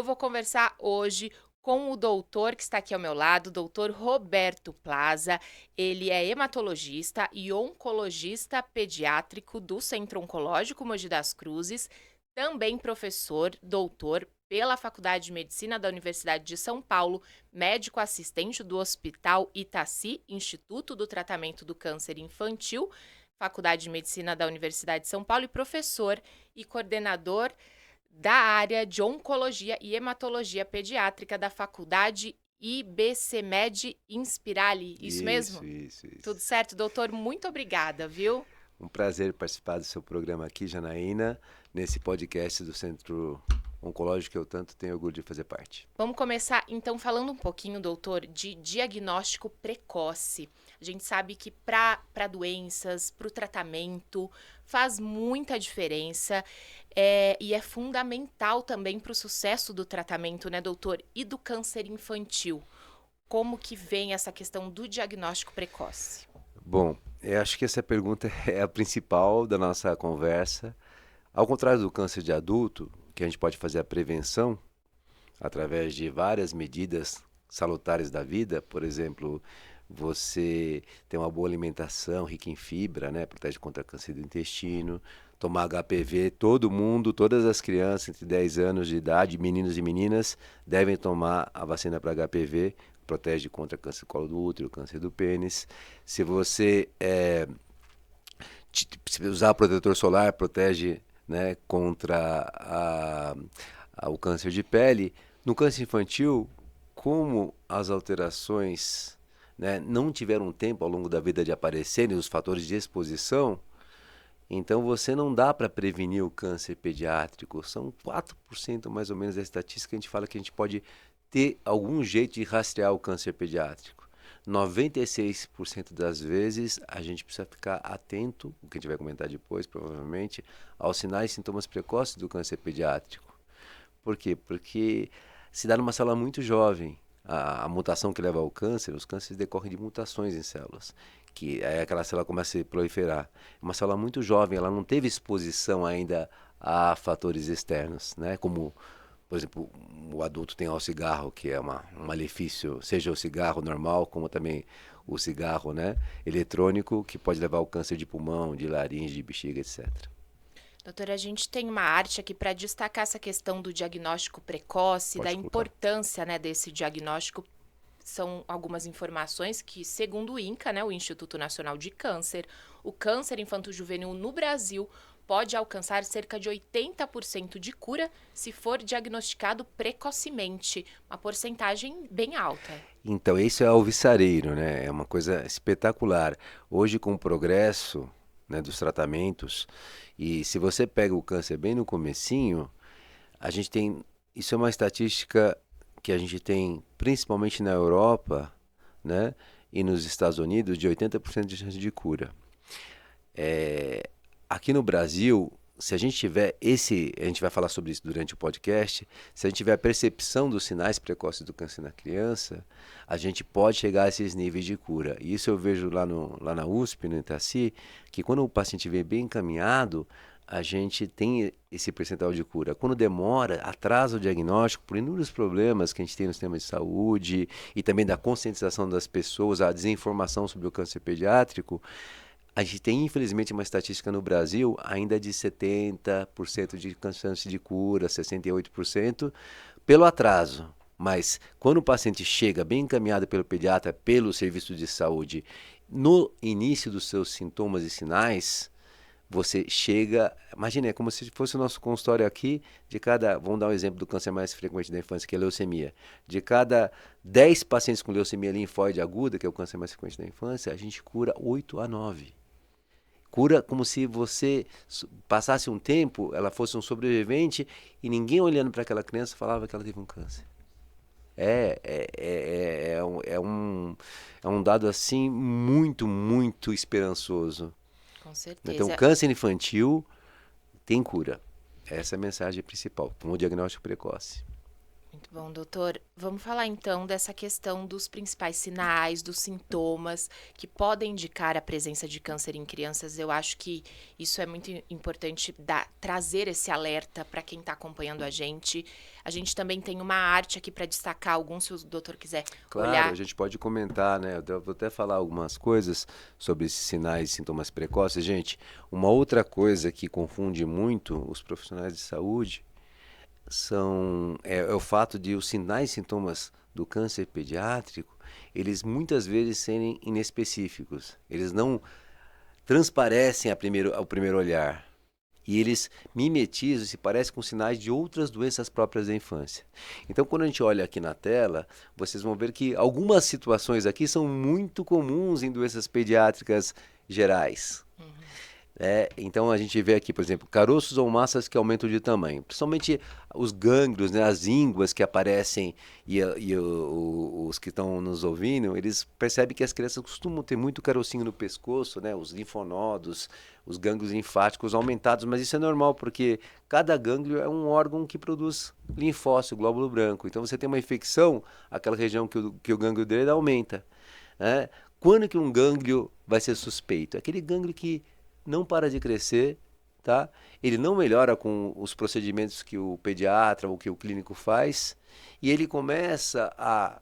Eu vou conversar hoje com o doutor que está aqui ao meu lado, o doutor Roberto Plaza. Ele é hematologista e oncologista pediátrico do Centro Oncológico Mogi das Cruzes, também professor, doutor pela Faculdade de Medicina da Universidade de São Paulo, médico assistente do Hospital Itaci, Instituto do Tratamento do Câncer Infantil, Faculdade de Medicina da Universidade de São Paulo, e professor e coordenador da área de Oncologia e Hematologia Pediátrica da Faculdade IBCMed Inspirali. Isso mesmo? Isso. Tudo certo, doutor? Muito obrigada, viu? Um prazer participar do seu programa aqui, Janaína, nesse podcast do Centro Oncológico que eu tanto tenho orgulho de fazer parte. Vamos começar, então, falando um pouquinho, doutor, de diagnóstico precoce. A gente sabe que para doenças, para o tratamento, faz muita diferença e é fundamental também para o sucesso do tratamento, né, doutor? E do câncer infantil. Como que vem essa questão do diagnóstico precoce? Bom, eu acho que essa pergunta é a principal da nossa conversa. Ao contrário do câncer de adulto, que a gente pode fazer a prevenção através de várias medidas salutares da vida, por exemplo, você ter uma boa alimentação rica em fibra, né, protege contra câncer do intestino, tomar HPV, todo mundo, todas as crianças entre 10 anos de idade, meninos e meninas, devem tomar a vacina para HPV, protege contra câncer do colo do útero, câncer do pênis. Se você se usar protetor solar, protege, né, contra o câncer de pele. No câncer infantil, como as alterações, né, não tiveram tempo ao longo da vida de aparecerem, os fatores de exposição, então você não dá para prevenir o câncer pediátrico. São 4% mais ou menos da estatística que a gente fala que a gente pode ter algum jeito de rastrear o câncer pediátrico. 96% das vezes a gente precisa ficar atento, o que a gente vai comentar depois provavelmente, aos sinais e sintomas precoces do câncer pediátrico. Por quê? Porque se dá numa célula muito jovem. A mutação que leva ao câncer, os cânceres decorrem de mutações em células, que aí aquela célula começa a se proliferar. É uma célula muito jovem, ela não teve exposição ainda a fatores externos, né? Como, por exemplo, o adulto tem ao cigarro, que é um malefício, seja o cigarro normal, como também o cigarro, né, eletrônico, que pode levar ao câncer de pulmão, de laringe, de bexiga, etc. Doutora, a gente tem uma arte aqui para destacar essa questão do diagnóstico precoce, da Pode colocar. importância, né, desse diagnóstico. São algumas informações que, segundo o INCA, né, o Instituto Nacional de Câncer, o câncer infanto-juvenil no Brasil pode alcançar cerca de 80% de cura se for diagnosticado precocemente, uma porcentagem bem alta. Então, isso é alvissareiro, né? É uma coisa espetacular. Hoje, com o progresso, né, dos tratamentos, e se você pega o câncer bem no comecinho, a gente tem, isso é uma estatística que a gente tem principalmente na Europa, né, e nos Estados Unidos, de 80% de chance de cura. Aqui no Brasil, se a gente tiver a gente vai falar sobre isso durante o podcast, se a gente tiver a percepção dos sinais precoces do câncer na criança, a gente pode chegar a esses níveis de cura. E isso eu vejo lá na USP, no Itaci, que quando o paciente vem bem encaminhado, a gente tem esse percentual de cura. Quando demora, atrasa o diagnóstico por inúmeros problemas que a gente tem no sistema de saúde e também da conscientização das pessoas, a desinformação sobre o câncer pediátrico. A gente tem, infelizmente, uma estatística no Brasil ainda de 70% de chance de cura, 68%, pelo atraso. Mas quando o paciente chega bem encaminhado pelo pediatra, pelo serviço de saúde, no início dos seus sintomas e sinais, você chega, imagina, é como se fosse o nosso consultório aqui, vamos dar um exemplo do câncer mais frequente da infância, que é a leucemia. De cada 10 pacientes com leucemia linfóide aguda, que é o câncer mais frequente da infância, a gente cura 8 a 9. Cura como se você passasse um tempo, ela fosse um sobrevivente e ninguém olhando para aquela criança falava que ela teve um câncer. É um dado assim muito esperançoso. Com Então, certeza. câncer infantil tem cura. Essa é a mensagem principal, com o diagnóstico precoce. Muito bom, doutor. Vamos falar então dessa questão dos principais sinais, dos sintomas que podem indicar a presença de câncer em crianças. Eu acho que isso é muito importante trazer esse alerta para quem está acompanhando a gente. A gente também tem uma arte aqui para destacar alguns, se o doutor quiser Claro, a olhar. gente pode comentar, né? Eu vou até falar algumas coisas sobre esses sinais e sintomas precoces. Gente, uma outra coisa que confunde muito os profissionais de saúde é o fato de os sinais e sintomas do câncer pediátrico, eles muitas vezes serem inespecíficos. Eles não transparecem ao primeiro olhar. E eles mimetizam, se parecem com sinais de outras doenças próprias da infância. Então, quando a gente olha aqui na tela, vocês vão ver que algumas situações aqui são muito comuns em doenças pediátricas gerais. Então a gente vê aqui, por exemplo, caroços ou massas que aumentam de tamanho. Principalmente os gânglios, né, as ínguas que aparecem os que estão nos ouvindo, eles percebem que as crianças costumam ter muito carocinho no pescoço, né, os linfonodos, os gânglios linfáticos aumentados, mas isso é normal porque cada gânglio é um órgão que produz linfócito, glóbulo branco. Então você tem uma infecção, aquela região que o gânglio dele aumenta. Né? Quando que um gânglio vai ser suspeito? Aquele gânglio que não para de crescer, tá? Ele não melhora com os procedimentos que o pediatra ou que o clínico faz, e ele começa a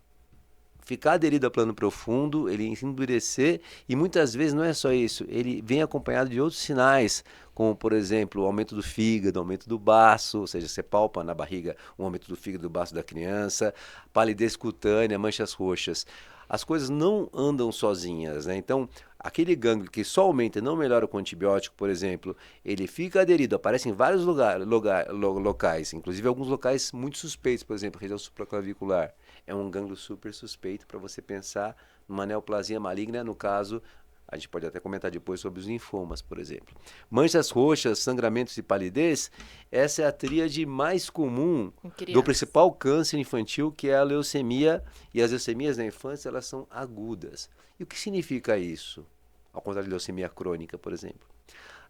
ficar aderido a plano profundo, ele endurecer, e muitas vezes não é só isso, ele vem acompanhado de outros sinais, como por exemplo o aumento do fígado, aumento do baço, ou seja, você palpa na barriga um aumento do fígado do baço da criança, palidez cutânea, manchas roxas. As coisas não andam sozinhas, né? Então, aquele gânglio que só aumenta e não melhora com antibiótico, por exemplo, ele fica aderido, aparece em vários locais, inclusive alguns locais muito suspeitos, por exemplo, região supraclavicular. É um gânglio super suspeito para você pensar numa neoplasia maligna, no caso, a gente pode até comentar depois sobre os linfomas, por exemplo. Manchas roxas, sangramentos e palidez, essa é a tríade mais comum do principal câncer infantil, que é a leucemia, e as leucemias na infância, elas são agudas. E o que significa isso? Ao contrário de leucemia crônica, por exemplo.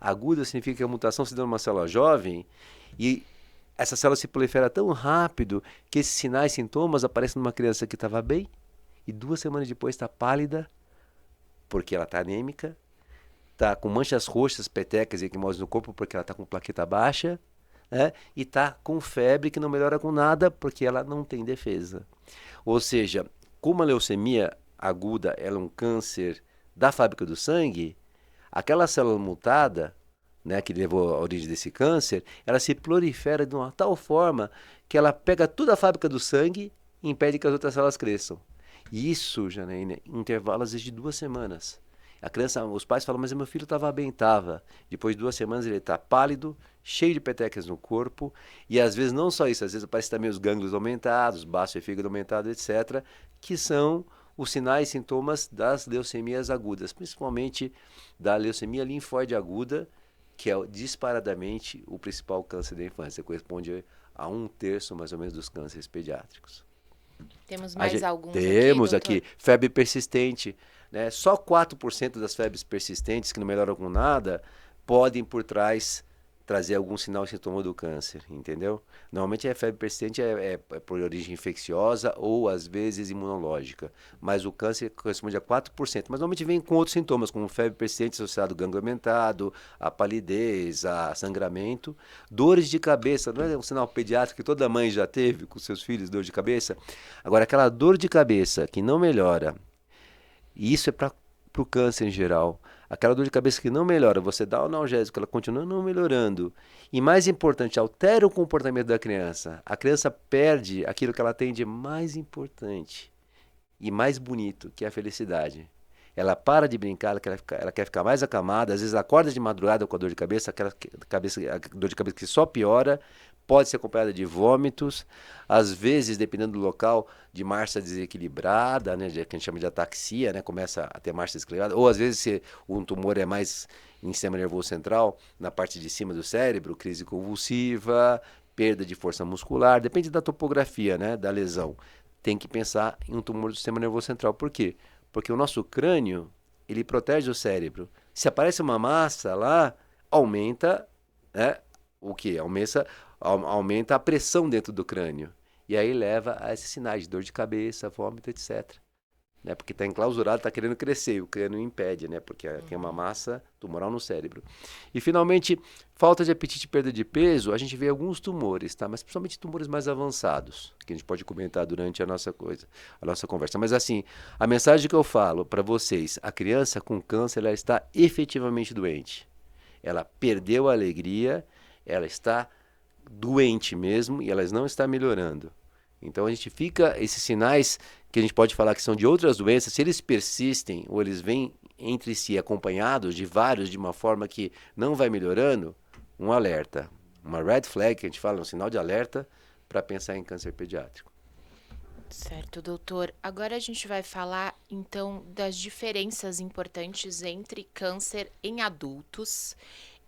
Aguda significa que a mutação se dá numa célula jovem e essa célula se prolifera tão rápido que esses sinais e sintomas aparecem numa criança que estava bem e 2 semanas depois está pálida, porque ela está anêmica, está com manchas roxas, petecas e equimoses no corpo, porque ela está com plaqueta baixa, né? E está com febre que não melhora com nada, porque ela não tem defesa. Ou seja, como a leucemia aguda ela é um câncer da fábrica do sangue, aquela célula mutada, né, que levou à origem desse câncer, ela se prolifera de uma tal forma que ela pega toda a fábrica do sangue e impede que as outras células cresçam. E isso, Janaína, em intervalos de 2 semanas. A criança, os pais falam, mas meu filho estava bem, estava. Depois de 2 semanas ele está pálido, cheio de petecas no corpo, e às vezes não só isso, às vezes aparece também os gânglios aumentados, baço e fígado aumentado, etc., que são os sinais e sintomas das leucemias agudas, principalmente da leucemia linfóide aguda, que é disparadamente o principal câncer da infância, corresponde a 1/3 mais ou menos dos cânceres pediátricos. Temos mais alguns Temos aqui, aqui febre persistente, né? Só 4% das febres persistentes que não melhoram com nada podem por trás trazer algum sinal e sintoma do câncer, entendeu? Normalmente a febre persistente é por origem infecciosa ou às vezes imunológica, mas o câncer corresponde a 4%, mas normalmente vem com outros sintomas, como febre persistente associado ao gânglio aumentado, a palidez, a sangramento, dores de cabeça, não é um sinal pediátrico que toda mãe já teve com seus filhos, dor de cabeça? Agora, aquela dor de cabeça que não melhora, e isso é para o câncer em geral. Aquela dor de cabeça que não melhora, você dá o analgésico, ela continua não melhorando. E mais importante, altera o comportamento da criança. A criança perde aquilo que ela tem de mais importante e mais bonito, que é a felicidade. Ela para de brincar, ela quer ficar mais acamada, às vezes acorda de madrugada com a dor de cabeça, a dor de cabeça que só piora, pode ser acompanhada de vômitos, às vezes, dependendo do local, de marcha desequilibrada, né, que a gente chama de ataxia, né, começa a ter marcha desequilibrada, ou às vezes se um tumor é mais em sistema nervoso central, na parte de cima do cérebro, crise convulsiva, perda de força muscular, depende da topografia, né, da lesão. Tem que pensar em um tumor do sistema nervoso central. Por quê? Porque o nosso crânio, ele protege o cérebro. Se aparece uma massa lá, aumenta, né, o quê? Aumenta a pressão dentro do crânio. E aí leva a esses sinais de dor de cabeça, vômito, etc. Né? Porque está enclausurado, está querendo crescer, e o crânio impede, né? Porque tem uma massa tumoral no cérebro. E finalmente, falta de apetite e perda de peso, a gente vê alguns tumores, tá? Mas principalmente tumores mais avançados, que a gente pode comentar durante a nossa conversa. Mas assim, a mensagem que eu falo para vocês, a criança com câncer, ela está efetivamente doente. Ela perdeu a alegria, ela está doente mesmo e ela não está melhorando. Então a gente fica, esses sinais que a gente pode falar que são de outras doenças, se eles persistem ou eles vêm entre si acompanhados de vários de uma forma que não vai melhorando, um alerta, uma red flag, que a gente fala, um sinal de alerta para pensar em câncer pediátrico. Certo, doutor. Agora a gente vai falar, então, das diferenças importantes entre câncer em adultos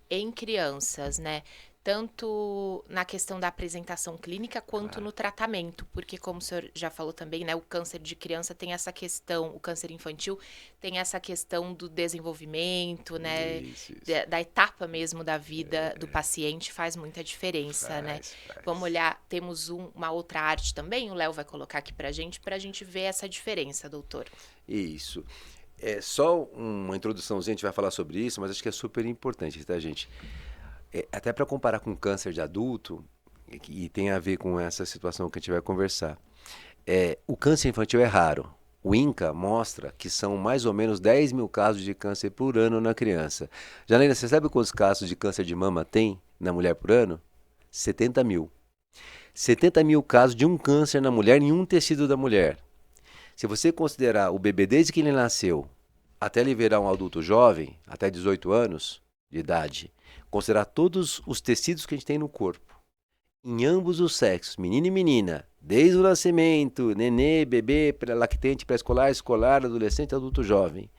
e em crianças, né? Tanto na questão da apresentação clínica quanto no tratamento, porque como o senhor já falou também, né, o câncer de criança tem essa questão, o câncer infantil tem essa questão do desenvolvimento, né, Isso. da etapa mesmo da vida do paciente faz muita diferença, né? Vamos olhar, temos uma outra arte também, o Léo vai colocar aqui pra gente ver essa diferença, doutor. Isso. É só uma introduçãozinha, a gente vai falar sobre isso, mas acho que é super importante, tá, gente? Até para comparar com câncer de adulto, e tem a ver com essa situação que a gente vai conversar. O câncer infantil é raro. O INCA mostra que são mais ou menos 10 mil casos de câncer por ano na criança. Janaína, você sabe quantos casos de câncer de mama tem na mulher por ano? 70 mil. 70 mil casos de um câncer na mulher em um tecido da mulher. Se você considerar o bebê desde que ele nasceu até ele virar um adulto jovem, até 18 anos de idade, considerar todos os tecidos que a gente tem no corpo, em ambos os sexos, menino e menina, desde o nascimento, nenê, bebê, lactente, pré-escolar, escolar, adolescente, adulto jovem,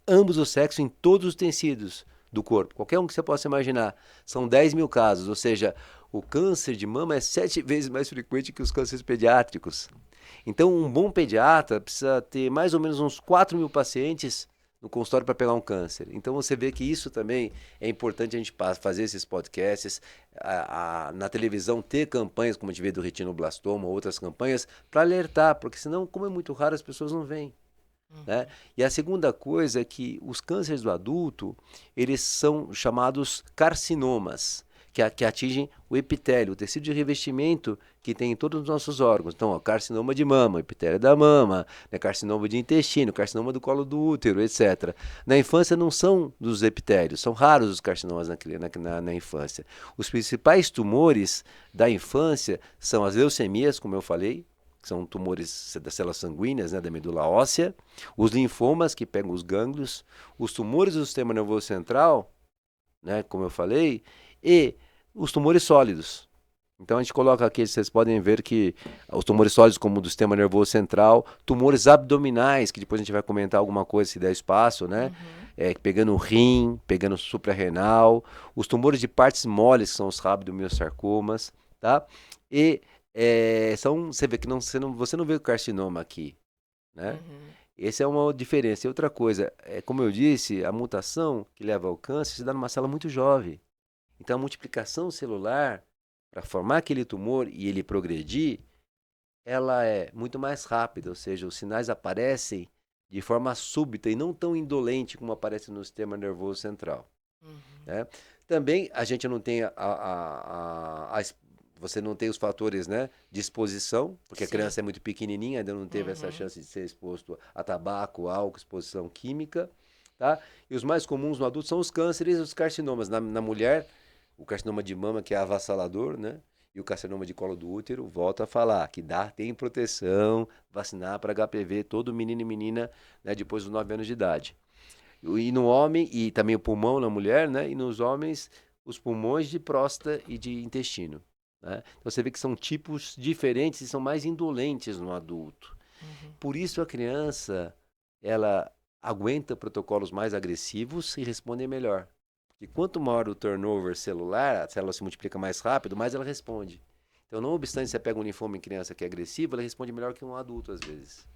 ambos os sexos em todos os tecidos do corpo, qualquer um que você possa imaginar, são 10 mil casos, ou seja, o câncer de mama é 7 vezes mais frequente que os cânceres pediátricos. Então, um bom pediatra precisa ter mais ou menos uns 4 mil pacientes no consultório para pegar um câncer. Então, você vê que isso também é importante a gente fazer esses podcasts, na televisão ter campanhas, como a gente vê do retinoblastoma, outras campanhas, para alertar, porque senão, como é muito raro, as pessoas não veem. Né? E a segunda coisa é que os cânceres do adulto, eles são chamados carcinomas, que atingem o epitélio, o tecido de revestimento que tem em todos os nossos órgãos. Então, carcinoma de mama, epitélio da mama, né, carcinoma de intestino, carcinoma do colo do útero, etc. Na infância não são dos epitélios, são raros os carcinomas na infância. Os principais tumores da infância são as leucemias, como eu falei, que são tumores das células sanguíneas, né, da medula óssea, os linfomas, que pegam os gânglios, os tumores do sistema nervoso central, né, como eu falei, e os tumores sólidos. Então a gente coloca aqui, vocês podem ver que os tumores sólidos, como o do sistema nervoso central, tumores abdominais, que depois a gente vai comentar alguma coisa se der espaço, né? Pegando o rim, pegando o suprarrenal, os tumores de partes moles, que são os rabdomiossarcomas, tá? E você vê que você não vê o carcinoma aqui, né? Essa é uma diferença. E outra coisa, como eu disse, a mutação que leva ao câncer se dá numa célula muito jovem. Então a multiplicação celular, para formar aquele tumor e ele progredir, ela é muito mais rápida, ou seja, os sinais aparecem de forma súbita e não tão indolente como aparece no sistema nervoso central. Né? Também a gente não tem você não tem os fatores, né, de exposição, porque a criança é muito pequenininha, ainda não teve essa chance de ser exposto a tabaco, álcool, exposição química, tá? E os mais comuns no adulto são os cânceres e os carcinomas. Na mulher, o carcinoma de mama, que é avassalador, né? E o carcinoma de colo do útero, volta a falar que tem proteção, vacinar para HPV, todo menino e menina, né, depois dos 9 anos de idade. E no homem, e também o pulmão na mulher, né? E nos homens, os pulmões de próstata e de intestino. Né? Então você vê que são tipos diferentes e são mais indolentes no adulto. Por isso a criança, ela aguenta protocolos mais agressivos e responde melhor. E quanto maior o turnover celular, a célula se multiplica mais rápido, mais ela responde. Então, não obstante você pega um linfoma em criança que é agressivo, ela responde melhor que um adulto às vezes.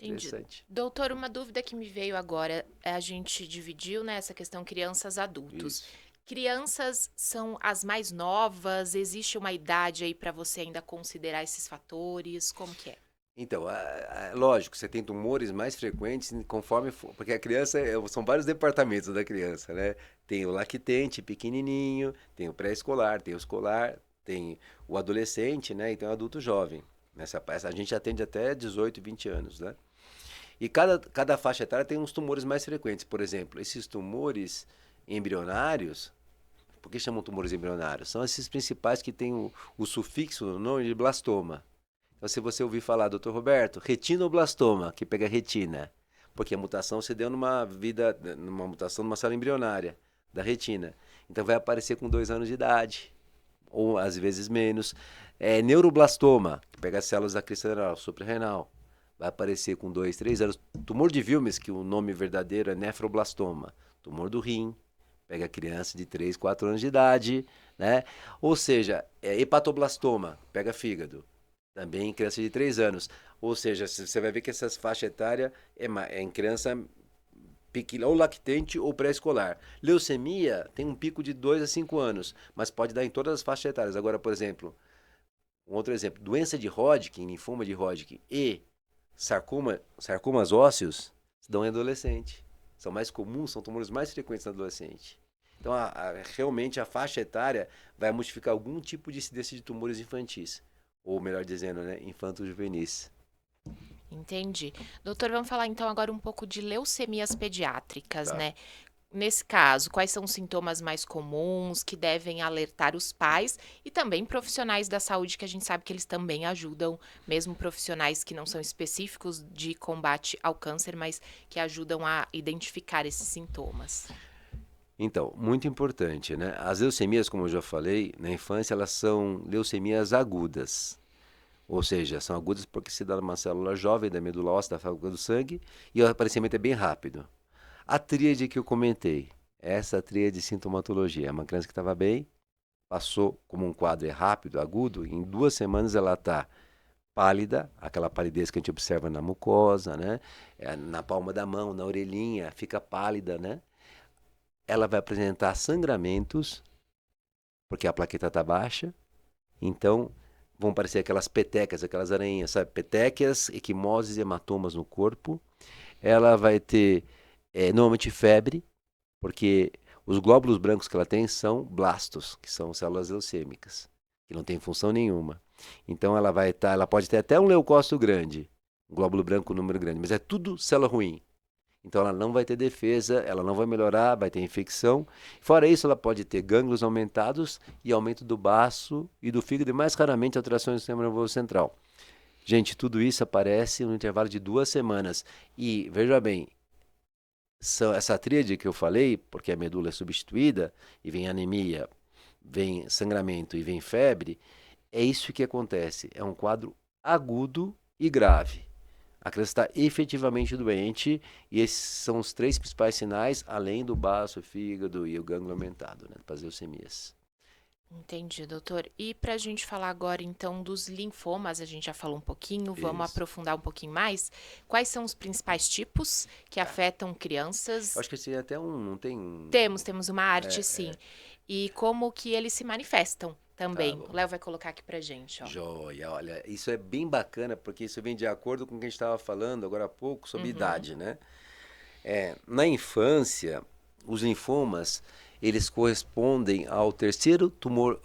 Entendi. Doutor, uma dúvida que me veio agora, a gente dividiu, né, essa questão crianças adultos. Isso. Crianças são as mais novas? Existe uma idade aí para você ainda considerar esses fatores? Como que é? Então, lógico, você tem tumores mais frequentes conforme porque a criança, são vários departamentos da criança, né? Tem o lactente, pequenininho, tem o pré-escolar, tem o escolar, tem o adolescente, né? E tem o adulto jovem. A gente atende até 18, 20 anos, né? E cada faixa etária tem uns tumores mais frequentes. Por exemplo, esses tumores embrionários, por que chamam tumores embrionários? São esses principais que têm o sufixo no nome de blastoma. Então, se você ouvir falar, doutor Roberto, retinoblastoma, que pega retina, porque a mutação se deu numa mutação numa célula embrionária da retina. Então, vai aparecer com 2 anos de idade, ou às vezes menos. Neuroblastoma, que pega as células da crista renal, suprarrenal, vai aparecer com 2, 3 anos. Tumor de Wilms, que o nome verdadeiro é nefroblastoma, tumor do rim, pega criança de 3, 4 anos de idade, né? Ou seja, hepatoblastoma, pega fígado, também em criança de 3 anos. Ou seja, você vai ver que essas faixas etárias é em criança pequena, ou lactente ou pré-escolar. Leucemia tem um pico de 2 a 5 anos, mas pode dar em todas as faixas etárias. Agora, por exemplo, um outro exemplo, doença de Hodgkin, linfoma de Hodgkin e sarcomas ósseos se dão em adolescente. São mais comuns, são tumores mais frequentes na adolescente. Então, realmente, a faixa etária vai modificar algum tipo de incidência de tumores infantis. Ou, melhor dizendo, né, infanto-juvenis. Entendi. Doutor, vamos falar então agora um pouco de leucemias pediátricas, Tá. né? Nesse caso, quais são os sintomas mais comuns que devem alertar os pais e também profissionais da saúde, que a gente sabe que eles também ajudam, mesmo profissionais que não são específicos de combate ao câncer, mas que ajudam a identificar esses sintomas. Então, muito importante, né? As leucemias, como eu já falei, na infância elas são leucemias agudas. Ou seja, são agudas porque se dá numa célula jovem da medula óssea, da fábrica do sangue, e o aparecimento é bem rápido. A tríade que eu comentei, essa tríade de sintomatologia, é uma criança que estava bem, passou como um quadro rápido, agudo, em 2 semanas ela está pálida, aquela palidez que a gente observa na mucosa, né? Na palma da mão, na orelhinha, fica pálida, né? Ela vai apresentar sangramentos, porque a plaqueta está baixa, então vão aparecer aquelas petecas, aquelas aranhas, sabe? Petequias, equimoses e hematomas no corpo. Ela vai ter, normalmente, febre, porque os glóbulos brancos que ela tem são blastos, que são células leucêmicas, que não tem função nenhuma. Então ela pode ter até um leucócito grande, um glóbulo branco, um número grande, mas é tudo célula ruim. Então ela não vai ter defesa, ela não vai melhorar, vai ter infecção. Fora isso, ela pode ter gânglios aumentados e aumento do baço e do fígado e mais raramente alterações do sistema nervoso central. Gente, tudo isso aparece no intervalo de 2 semanas. E veja bem, essa tríade que eu falei, porque a medula é substituída e vem anemia, vem sangramento e vem febre, é isso que acontece. É um quadro agudo e grave. A criança está efetivamente doente e esses são os 3 principais sinais, além do baço, fígado e o gânglio aumentado, né, para as leucemias. Entendi, doutor. E para a gente falar agora, então, dos linfomas, a gente já falou um pouquinho, vamos Isso. aprofundar um pouquinho mais. Quais são os principais tipos que afetam crianças? Eu acho que esse é até não tem... Temos uma arte, sim. E como que eles se manifestam também. bom. O Léo vai colocar aqui pra gente, ó. Joia, olha, isso é bem bacana, porque isso vem de acordo com o que a gente estava falando agora há pouco sobre idade, né? Na infância, os linfomas, eles correspondem ao terceiro tumor,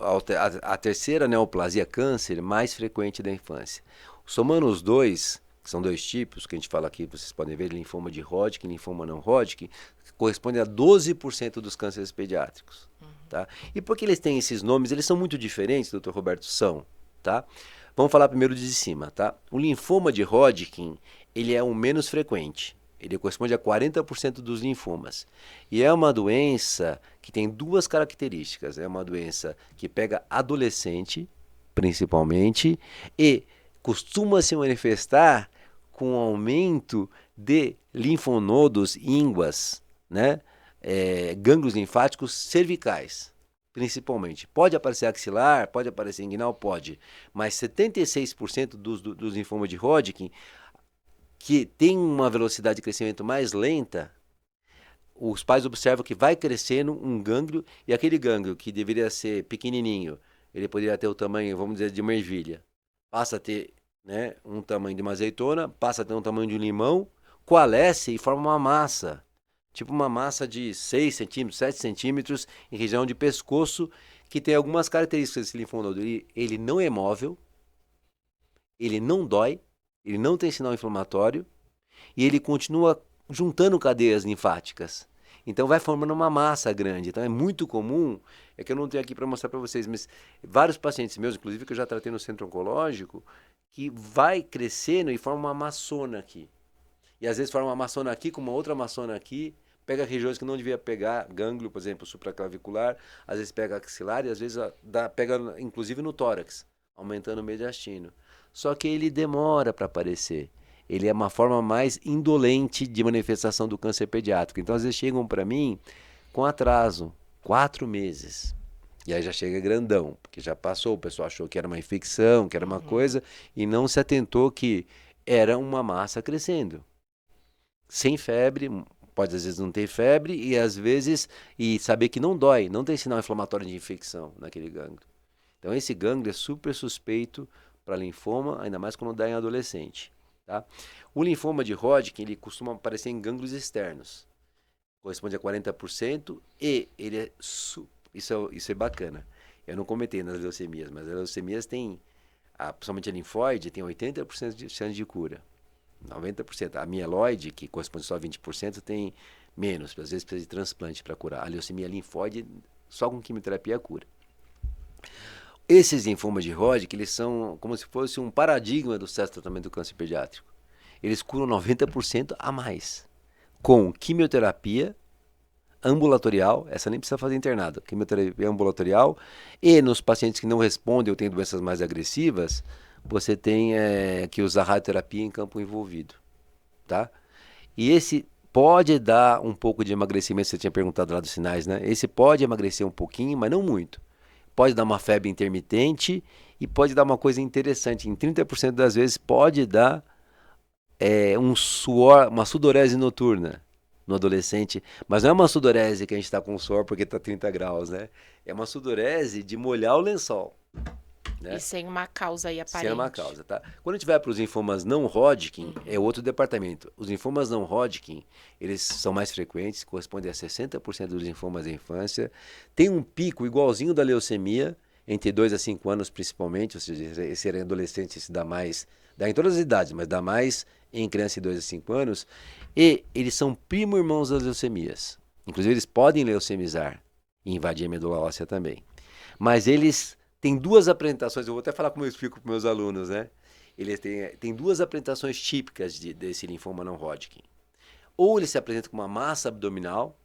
à terceira neoplasia câncer mais frequente da infância. Somando os dois, que são 2 tipos, que a gente fala aqui, vocês podem ver, linfoma de Hodgkin, linfoma não Hodgkin, corresponde a 12% dos cânceres pediátricos. Tá? E por que eles têm esses nomes? Eles são muito diferentes, doutor Roberto, são. Tá? Vamos falar primeiro de cima. Tá? O linfoma de Hodgkin, ele é o menos frequente. Ele corresponde a 40% dos linfomas. E é uma doença que tem 2 características. É uma doença que pega adolescente, principalmente, e costuma se manifestar com aumento de linfonodos ínguas, né? Gânglios linfáticos cervicais, principalmente. Pode aparecer axilar, pode aparecer inguinal, pode. Mas 76% dos linfomas de Hodgkin, que tem uma velocidade de crescimento mais lenta, os pais observam que vai crescendo um gânglio, e aquele gânglio que deveria ser pequenininho, ele poderia ter o tamanho, vamos dizer, de uma ervilha, passa a ter, né, um tamanho de uma azeitona, passa a ter um tamanho de um limão, coalesce e forma uma massa, tipo uma massa de 6 centímetros, 7 centímetros, em região de pescoço, que tem algumas características desse linfonodo. Ele não é móvel, ele não dói, ele não tem sinal inflamatório, e ele continua juntando cadeias linfáticas. Então vai formando uma massa grande. Então é muito comum, é que eu não tenho aqui para mostrar para vocês, mas vários pacientes meus, inclusive que eu já tratei no centro oncológico, que vai crescendo e forma uma maçona aqui. E às vezes forma uma maçona aqui com uma outra maçona aqui, pega regiões que não devia pegar, gânglio, por exemplo, supraclavicular, às vezes pega axilar e às vezes pega inclusive no tórax, aumentando o mediastino. Só que ele demora para aparecer. Ele é uma forma mais indolente de manifestação do câncer pediátrico. Então, às vezes chegam para mim com atraso, 4 meses. E aí já chega grandão, porque já passou, o pessoal achou que era uma infecção, que era uma coisa, e não se atentou que era uma massa crescendo. Sem febre, pode às vezes não ter febre, e às vezes, e saber que não dói, não tem sinal inflamatório de infecção naquele gânglio. Então, esse gânglio é super suspeito para linfoma, ainda mais quando dá em adolescente. Tá? O linfoma de Hodgkin, ele costuma aparecer em gânglios externos. Corresponde a 40% e ele é... Isso é bacana. Eu não comentei nas leucemias, mas as leucemias têm, principalmente a linfóide, tem 80% de chance de cura. 90%. A mieloide, que corresponde só a 20%, tem menos. Às vezes precisa de transplante para curar. A leucemia linfóide, só com quimioterapia cura. Esses linfomas de Hodgkin, eles são como se fosse um paradigma do sucesso do tratamento do câncer pediátrico. Eles curam 90% a mais, com quimioterapia ambulatorial, essa nem precisa fazer internado, quimioterapia ambulatorial, e nos pacientes que não respondem ou têm doenças mais agressivas, você tem que usar radioterapia em campo envolvido, tá? E esse pode dar um pouco de emagrecimento, você tinha perguntado lá dos sinais, né? Esse pode emagrecer um pouquinho, mas não muito. Pode dar uma febre intermitente e pode dar uma coisa interessante. Em 30% das vezes pode dar um suor, uma sudorese noturna no adolescente. Mas não é uma sudorese que a gente está com suor porque está 30 graus, né? É uma sudorese de molhar o lençol. Né? E sem uma causa aí aparente. Sem uma causa, tá? Quando a gente vai para os linfomas não Hodgkin, é outro departamento. Os linfomas não Hodgkin, eles são mais frequentes, correspondem a 60% dos linfomas da infância. Tem um pico igualzinho da leucemia, entre 2 a 5 anos principalmente, ou seja, esse em adolescente se dá mais, dá em todas as idades, mas dá mais em criança de 2 a 5 anos. E eles são primo-irmãos das leucemias. Inclusive, eles podem leucemizar e invadir a medula óssea também. Mas eles... Tem 2 apresentações, eu vou até falar como eu explico para meus alunos, né? Ele tem 2 apresentações típicas desse linfoma não Hodgkin. Ou ele se apresenta com uma massa abdominal,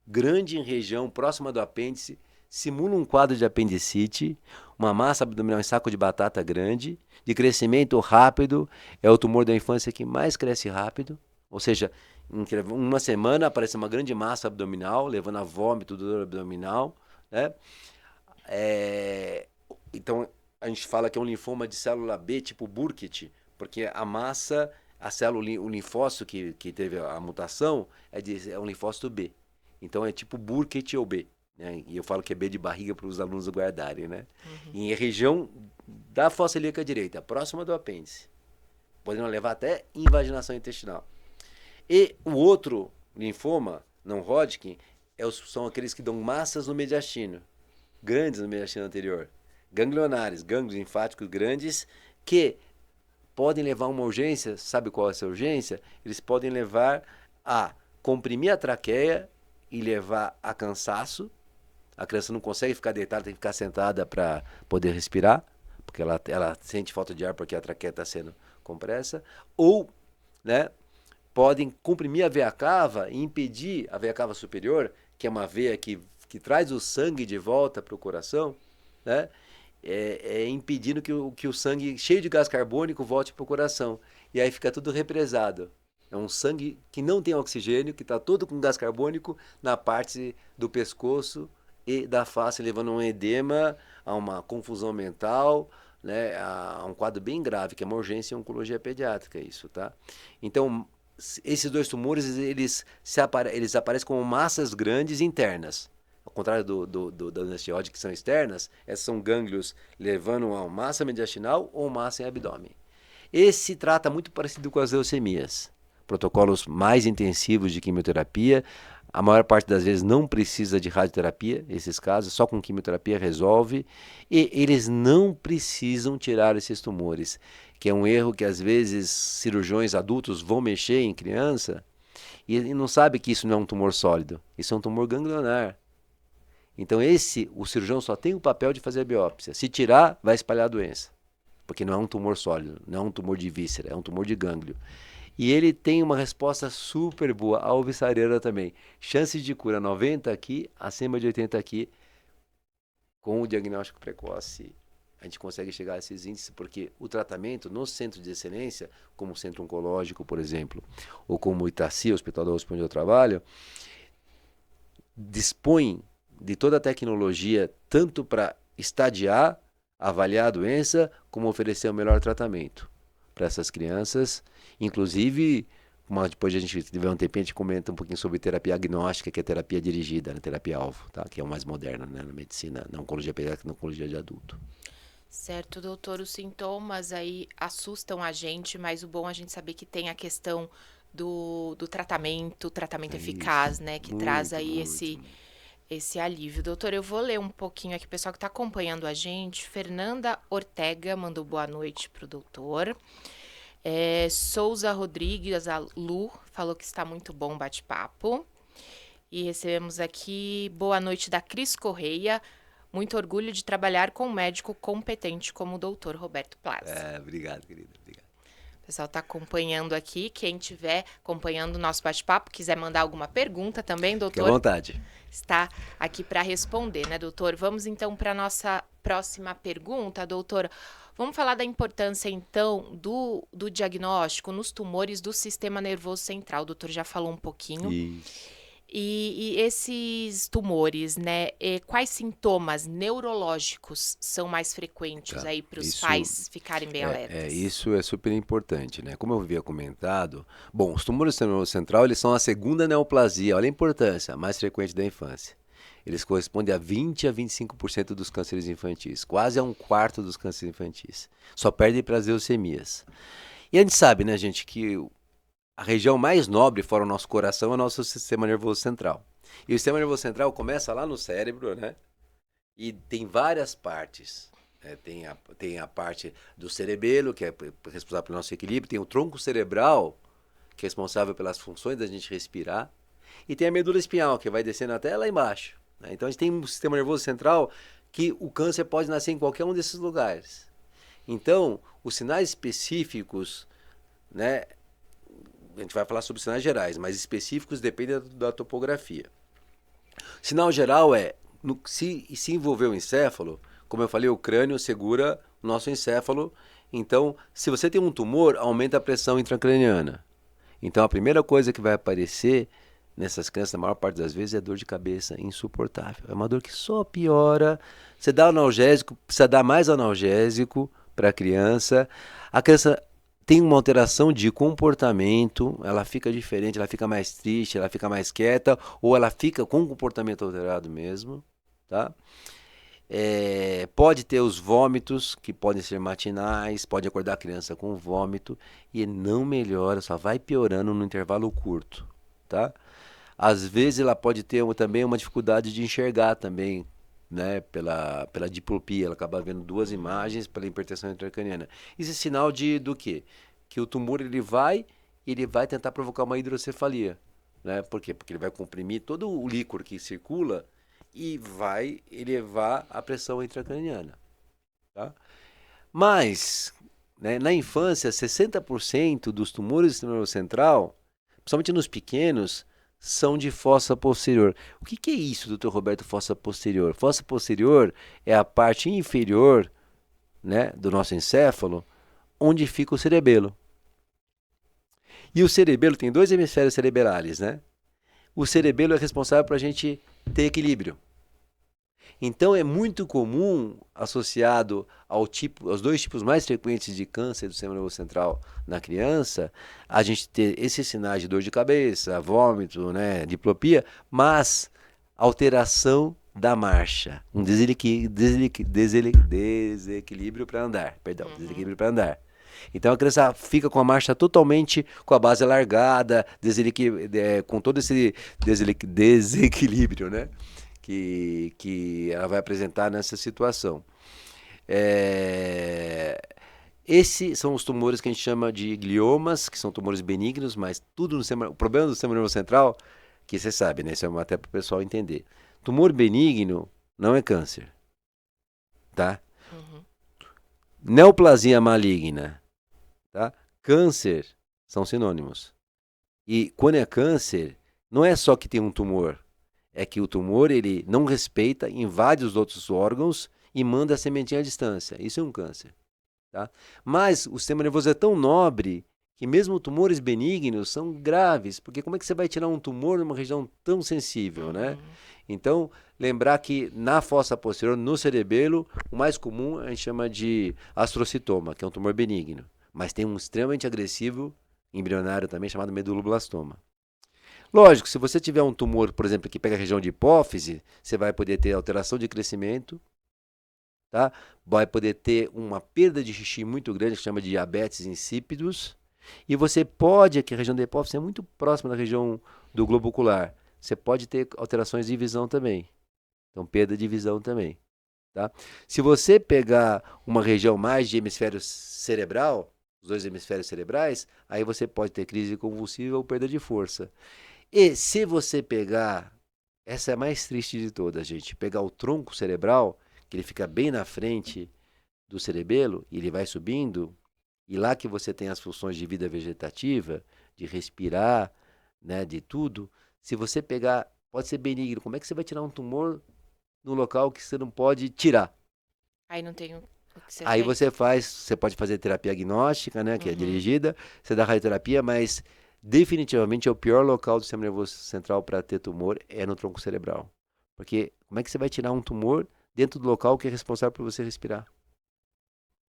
grande em região próxima do apêndice, simula um quadro de apendicite, uma massa abdominal em saco de batata grande, de crescimento rápido, é o tumor da infância que mais cresce rápido, ou seja, em uma semana aparece uma grande massa abdominal, levando a vômito, dor abdominal, né? Então, a gente fala que é um linfoma de célula B, tipo Burkitt, porque a massa, a célula, o linfócito que teve a mutação é um linfócito B. Então, é tipo Burkitt ou B. Né? E eu falo que é B de barriga para os alunos guardarem, né? Em região da fossa ilíaca direita, próxima do apêndice, podendo levar até invaginação intestinal. E o outro linfoma, não Hodgkin, são aqueles que dão massas no mediastino, grandes no mediastino anterior. Ganglionares, gânglios linfáticos grandes, que podem levar a uma urgência. Sabe qual é essa urgência? Eles podem levar a comprimir a traqueia e levar a cansaço. A criança não consegue ficar deitada, tem que ficar sentada para poder respirar, porque ela sente falta de ar porque a traqueia está sendo compressa. Ou, né, podem comprimir a veia cava e impedir a veia cava superior, que é uma veia que traz o sangue de volta para o coração, né? Impedindo que o sangue cheio de gás carbônico volte para o coração. E aí fica tudo represado. É um sangue que não tem oxigênio, que está todo com gás carbônico na parte do pescoço e da face, levando a um edema, a uma confusão mental, né, a um quadro bem grave, que é uma urgência em oncologia pediátrica, isso, tá? Então, esses dois tumores, eles aparecem como massas grandes internas. Ao contrário da osteoide, que são externas, essas são gânglios levando a massa mediastinal ou massa em abdômen. Esse trata muito parecido com as leucemias. Protocolos mais intensivos de quimioterapia. A maior parte das vezes não precisa de radioterapia, esses casos, só com quimioterapia resolve. E eles não precisam tirar esses tumores, que é um erro que às vezes cirurgiões adultos vão mexer em criança e não sabe que isso não é um tumor sólido, isso é um tumor ganglionar. Então o cirurgião só tem o papel de fazer a biópsia. Se tirar, vai espalhar a doença, porque não é um tumor sólido, não é um tumor de víscera, é um tumor de gânglio. E ele tem uma resposta super boa, a alvissareira também. Chances de cura 90 aqui, acima de 80 aqui, com o diagnóstico precoce. A gente consegue chegar a esses índices porque o tratamento no centro de excelência, como o Centro Oncológico, por exemplo, ou como o Itaci, o Hospital da USP onde eu trabalho, dispõe de toda a tecnologia, tanto para estadiar, avaliar a doença, como oferecer o melhor tratamento para essas crianças. Inclusive, depois a gente tiver um tempinho, a gente comenta um pouquinho sobre terapia agnóstica, que é terapia dirigida, né? Terapia-alvo, tá? Que é o mais moderno, né? Na medicina, na oncologia pediátrica, na oncologia de adulto. Certo, doutor, os sintomas aí assustam a gente, mas o bom é a gente saber que tem a questão do tratamento eficaz, né? Que traz aí esse alívio. Doutor, eu vou ler um pouquinho aqui, o pessoal que está acompanhando a gente. Fernanda Ortega mandou boa noite pro doutor. Souza Rodrigues, a Lu, falou que está muito bom o bate-papo. E recebemos aqui boa noite da Cris Correia. Muito orgulho de trabalhar com um médico competente como o doutor Roberto Plaza. Obrigado, querida. Obrigado. O pessoal está acompanhando aqui. Quem estiver acompanhando o nosso bate-papo, quiser mandar alguma pergunta também, doutor. Fique à vontade. Está aqui para responder, né, doutor? Vamos então para a nossa próxima pergunta, doutor. Vamos falar da importância, então, do diagnóstico nos tumores do sistema nervoso central. O doutor já falou um pouquinho. Isso. E esses tumores, né? Quais sintomas neurológicos são mais frequentes aí para os pais ficarem bem alertas? Isso é super importante, né? Como eu havia comentado, bom, os tumores do sistema nervoso central, eles são a segunda neoplasia, olha a importância, mais frequente da infância. Eles correspondem a 20 a 25% dos cânceres infantis, quase a um quarto dos cânceres infantis. Só perdem para as leucemias. E a gente sabe, né, gente, que a região mais nobre fora o nosso coração é o nosso sistema nervoso central. E o sistema nervoso central começa lá no cérebro, né? E tem várias partes. Né? Tem a parte do cerebelo, que é responsável pelo nosso equilíbrio. Tem o tronco cerebral, que é responsável pelas funções da gente respirar. E tem a medula espinhal, que vai descendo até lá embaixo. Né? Então a gente tem um sistema nervoso central que o câncer pode nascer em qualquer um desses lugares. Então, os sinais específicos, né? A gente vai falar sobre sinais gerais, mas específicos dependem da topografia. Sinal geral se envolver o encéfalo, como eu falei, o crânio segura o nosso encéfalo. Então, se você tem um tumor, aumenta a pressão intracraniana. Então, a primeira coisa que vai aparecer nessas crianças, na maior parte das vezes, é dor de cabeça insuportável. É uma dor que só piora. Você dá analgésico, precisa dar mais analgésico para a criança. A criança tem uma alteração de comportamento, ela fica diferente, ela fica mais triste, ela fica mais quieta, ou ela fica com o comportamento alterado mesmo, tá? Pode ter os vômitos, que podem ser matinais, pode acordar a criança com vômito, e não melhora, só vai piorando no intervalo curto, tá? Às vezes ela pode ter também uma dificuldade de enxergar também, né, pela diplopia, ela acaba vendo duas imagens pela hipertensão intracraniana. Isso é sinal do quê? Que o tumor ele vai tentar provocar uma hidrocefalia, né? Por quê? Porque ele vai comprimir todo o líquor que circula e vai elevar a pressão intracraniana, tá? Mas, né, na infância, 60% dos tumores do sistema nervoso central, principalmente nos pequenos, são de fossa posterior. O que é isso, doutor Roberto, fossa posterior? Fossa posterior é a parte inferior, né, do nosso encéfalo, onde fica o cerebelo. E o cerebelo tem dois hemisférios cerebrais, né? O cerebelo é responsável para a gente ter equilíbrio. Então é muito comum, associado aos dois tipos mais frequentes de câncer do sistema nervoso central na criança, a gente ter esses sinais de dor de cabeça, vômito, né, diplopia, mas alteração da marcha, um desequilíbrio para andar, perdão, desequilíbrio para andar. Então a criança fica com a marcha totalmente com a base alargada, com todo esse desequilíbrio, né? Que ela vai apresentar nessa situação. Esses são os tumores que a gente chama de gliomas, que são tumores benignos, mas tudo no sistema. O problema do sistema nervoso central, que você sabe, né? Isso é até para o pessoal entender. Tumor benigno não é câncer, tá? Uhum. Neoplasia maligna, tá? Câncer são sinônimos. E quando é câncer, não é só que tem um tumor, é que o tumor ele não respeita, invade os outros órgãos e manda a sementinha à distância. Isso é um câncer, tá? Mas o sistema nervoso é tão nobre que mesmo tumores benignos são graves, porque como é que você vai tirar um tumor numa região tão sensível, né? Então, lembrar que na fossa posterior, no cerebelo, o mais comum a gente chama de astrocitoma, que é um tumor benigno, mas tem um extremamente agressivo embrionário também chamado meduloblastoma. Lógico, se você tiver um tumor, por exemplo, que pega a região de hipófise, você vai poder ter alteração de crescimento, tá? Vai poder ter uma perda de xixi muito grande, que chama de diabetes insípidos, e você pode, que a região da hipófise é muito próxima da região do globo ocular, você pode ter alterações de visão também. Então, perda de visão também, tá? Se você pegar uma região mais de hemisfério cerebral, os dois hemisférios cerebrais, aí você pode ter crise convulsiva ou perda de força. E se você pegar, essa é a mais triste de todas, gente, pegar o tronco cerebral, que ele fica bem na frente do cerebelo, e ele vai subindo, e lá que você tem as funções de vida vegetativa, de respirar, né, de tudo, se você pegar, pode ser benigno, como é que você vai tirar um tumor no local que você não pode tirar? Aí não tem o que ser Aí feito. você pode fazer terapia agnóstica, né, que é dirigida, você dá radioterapia, mas definitivamente é o pior local do sistema nervoso central para ter tumor é no tronco cerebral. Porque como é que você vai tirar um tumor dentro do local que é responsável por você respirar?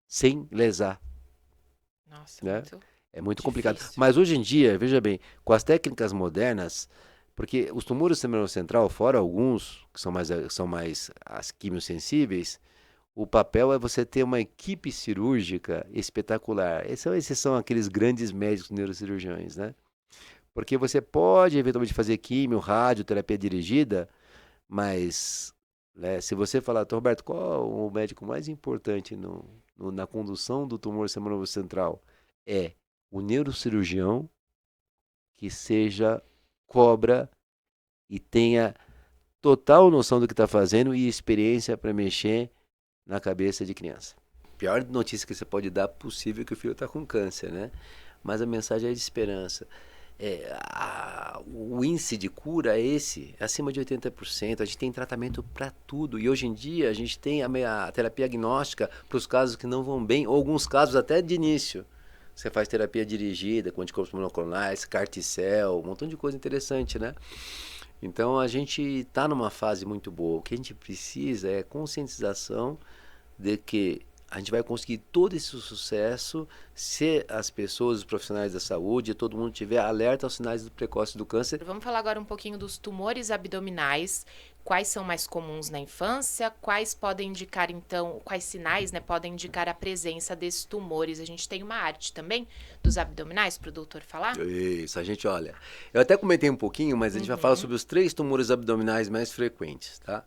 Sem lesar, Nossa, né? muito É muito complicado. difícil. Mas hoje em dia, veja bem, com as técnicas modernas, porque os tumores do sistema nervoso central, fora alguns que são mais as quimiosensíveis, o papel é você ter uma equipe cirúrgica espetacular. Esses são aqueles grandes médicos neurocirurgiões, né? Porque você pode eventualmente fazer químio, radioterapia dirigida, mas né, se você falar, Roberto, qual o médico mais importante na condução do tumor do sistema nervoso central? É o neurocirurgião que seja cobra e tenha total noção do que está fazendo e experiência para mexer na cabeça de criança. Pior notícia que você pode dar possível que o filho está com câncer, né? Mas a mensagem é de esperança. O índice de cura é esse, é acima de 80%. A gente tem tratamento para tudo. E hoje em dia a gente tem a terapia agnóstica para os casos que não vão bem, ou alguns casos até de início. Você faz terapia dirigida com anticorpos monoclonais, CAR-T-cell, um montão de coisa interessante, né? Então a gente está numa fase muito boa. O que a gente precisa é conscientização de que a gente vai conseguir todo esse sucesso se as pessoas, os profissionais da saúde, todo mundo tiver alerta aos sinais precoces do câncer. Vamos falar agora um pouquinho dos tumores abdominais. Quais são mais comuns na infância? Quais podem indicar, então, quais sinais, né, podem indicar a presença desses tumores? A gente tem uma arte também dos abdominais para o doutor falar? Isso, a gente olha. Eu até comentei um pouquinho, mas a gente vai falar sobre os 3 tumores abdominais mais frequentes, tá?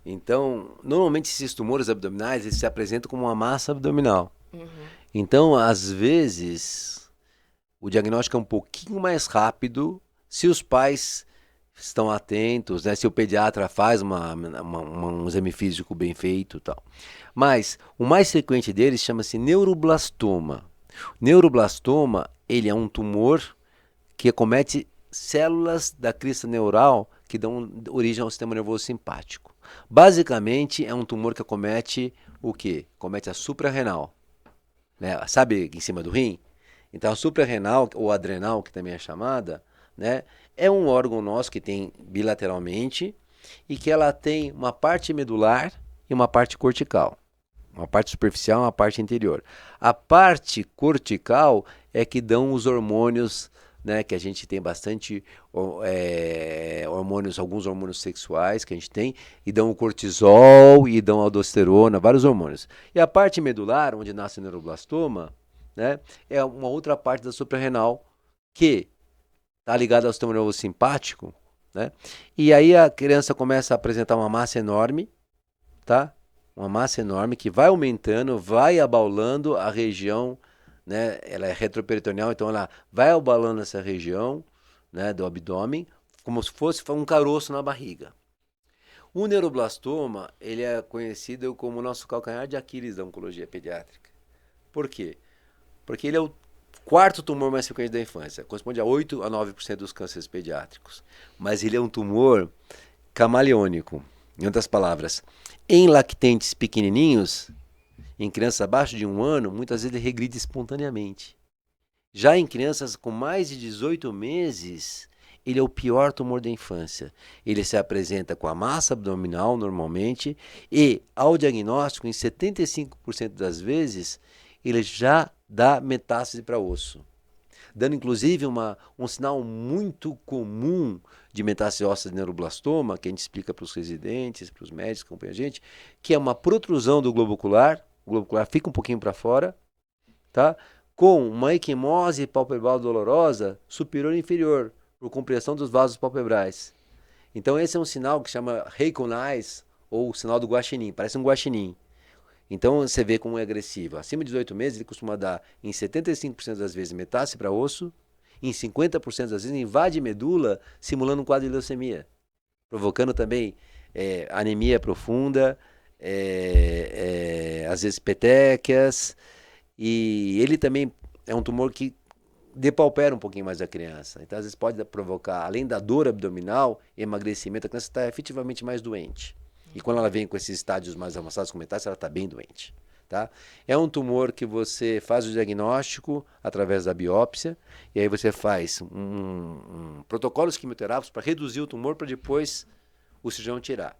Então, normalmente esses tumores abdominais, eles se apresentam como uma massa abdominal. Então, às vezes, o diagnóstico é um pouquinho mais rápido se os pais estão atentos, né? Se o pediatra faz um exame físico bem feito e tal. Mas o mais frequente deles chama-se neuroblastoma. Neuroblastoma, ele é um tumor que acomete células da crista neural que dão origem ao sistema nervoso simpático. Basicamente, é um tumor que acomete o quê? Acomete a suprarrenal. Né? Sabe em cima do rim? Então, a suprarrenal, ou adrenal, que também é chamada, né? É um órgão nosso que tem bilateralmente, e que ela tem uma parte medular e uma parte cortical. Uma parte superficial e uma parte interior. A parte cortical é que dão os hormônios, né, que a gente tem bastante hormônios, alguns hormônios sexuais que a gente tem, e dão o cortisol, e dão a aldosterona, vários hormônios. E a parte medular, onde nasce o neuroblastoma, né, é uma outra parte da suprarrenal que está ligada ao sistema nervoso simpático, né? E aí a criança começa a apresentar uma massa enorme, tá? Uma massa enorme que vai aumentando, vai abaulando a região, né? Ela é retroperitoneal, então ela vai abalando essa região, né, do abdômen, como se fosse um caroço na barriga. O neuroblastoma, ele é conhecido como o nosso calcanhar de Aquiles da oncologia pediátrica. Por quê? Porque ele é o quarto tumor mais frequente da infância, corresponde a 8 a 9% dos cânceres pediátricos. Mas ele é um tumor camaleônico. Em outras palavras, em lactentes pequenininhos, em crianças abaixo de 1 ano, muitas vezes ele regride espontaneamente. Já em crianças com mais de 18 meses, ele é o pior tumor da infância. Ele se apresenta com a massa abdominal normalmente e, ao diagnóstico, em 75% das vezes, ele já dá metástase para osso, dando inclusive um sinal muito comum de metástase óssea de neuroblastoma, que a gente explica para os residentes, para os médicos que acompanham a gente, que é uma protrusão do globo ocular, o globo ocular fica um pouquinho para fora, tá? Com uma equimose palpebral dolorosa superior e inferior, por compressão dos vasos palpebrais. Então esse é um sinal que chama Heikon Eyes, ou sinal do guaxinim, parece um guaxinim. Então você vê como é agressivo. Acima de 18 meses ele costuma dar em 75% das vezes metástase para osso, em 50% das vezes invade medula, simulando um quadro de leucemia, provocando também anemia profunda, às vezes petequias, e ele também é um tumor que depaupera um pouquinho mais a criança. Então às vezes pode provocar, além da dor abdominal, emagrecimento, a criança está efetivamente mais doente. E quando ela vem com esses estádios mais avançados com metástase, ela está bem doente. Tá? É um tumor que você faz o diagnóstico através da biópsia, e aí você faz protocolos quimioterápicos para reduzir o tumor, para depois o cirurgião tirar.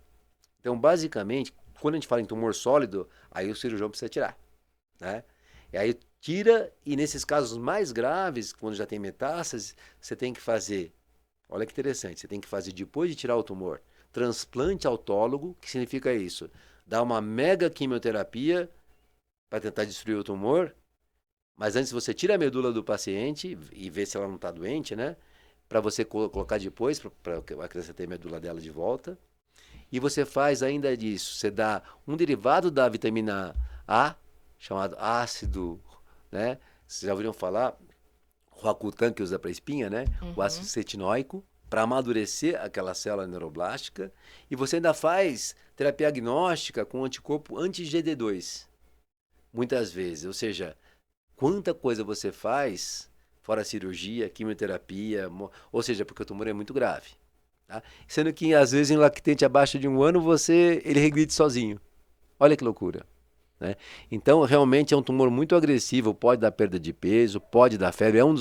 Então, basicamente, quando a gente fala em tumor sólido, aí o cirurgião precisa tirar. Né? E aí tira, e nesses casos mais graves, quando já tem metástase, você tem que fazer, olha que interessante, você tem que fazer, depois de tirar o tumor, transplante autólogo, que significa isso? Dar uma mega quimioterapia para tentar destruir o tumor, mas antes você tira a medula do paciente e vê se ela não está doente, né? Para você colocar depois, para a criança ter a medula dela de volta. E você faz ainda disso, você dá um derivado da vitamina A, chamado ácido, né? Vocês já ouviram falar? Roacutan, que usa para espinha, né? O ácido cetinóico, para amadurecer aquela célula neuroblástica, e você ainda faz terapia agnóstica com anticorpo anti-GD2, muitas vezes. Ou seja, quanta coisa você faz, fora cirurgia, quimioterapia, ou seja, porque o tumor é muito grave. Tá? Sendo que, às vezes, em lactente abaixo de 1 ano, ele regride sozinho. Olha que loucura. Né? Então, realmente é um tumor muito agressivo, pode dar perda de peso, pode dar febre, é um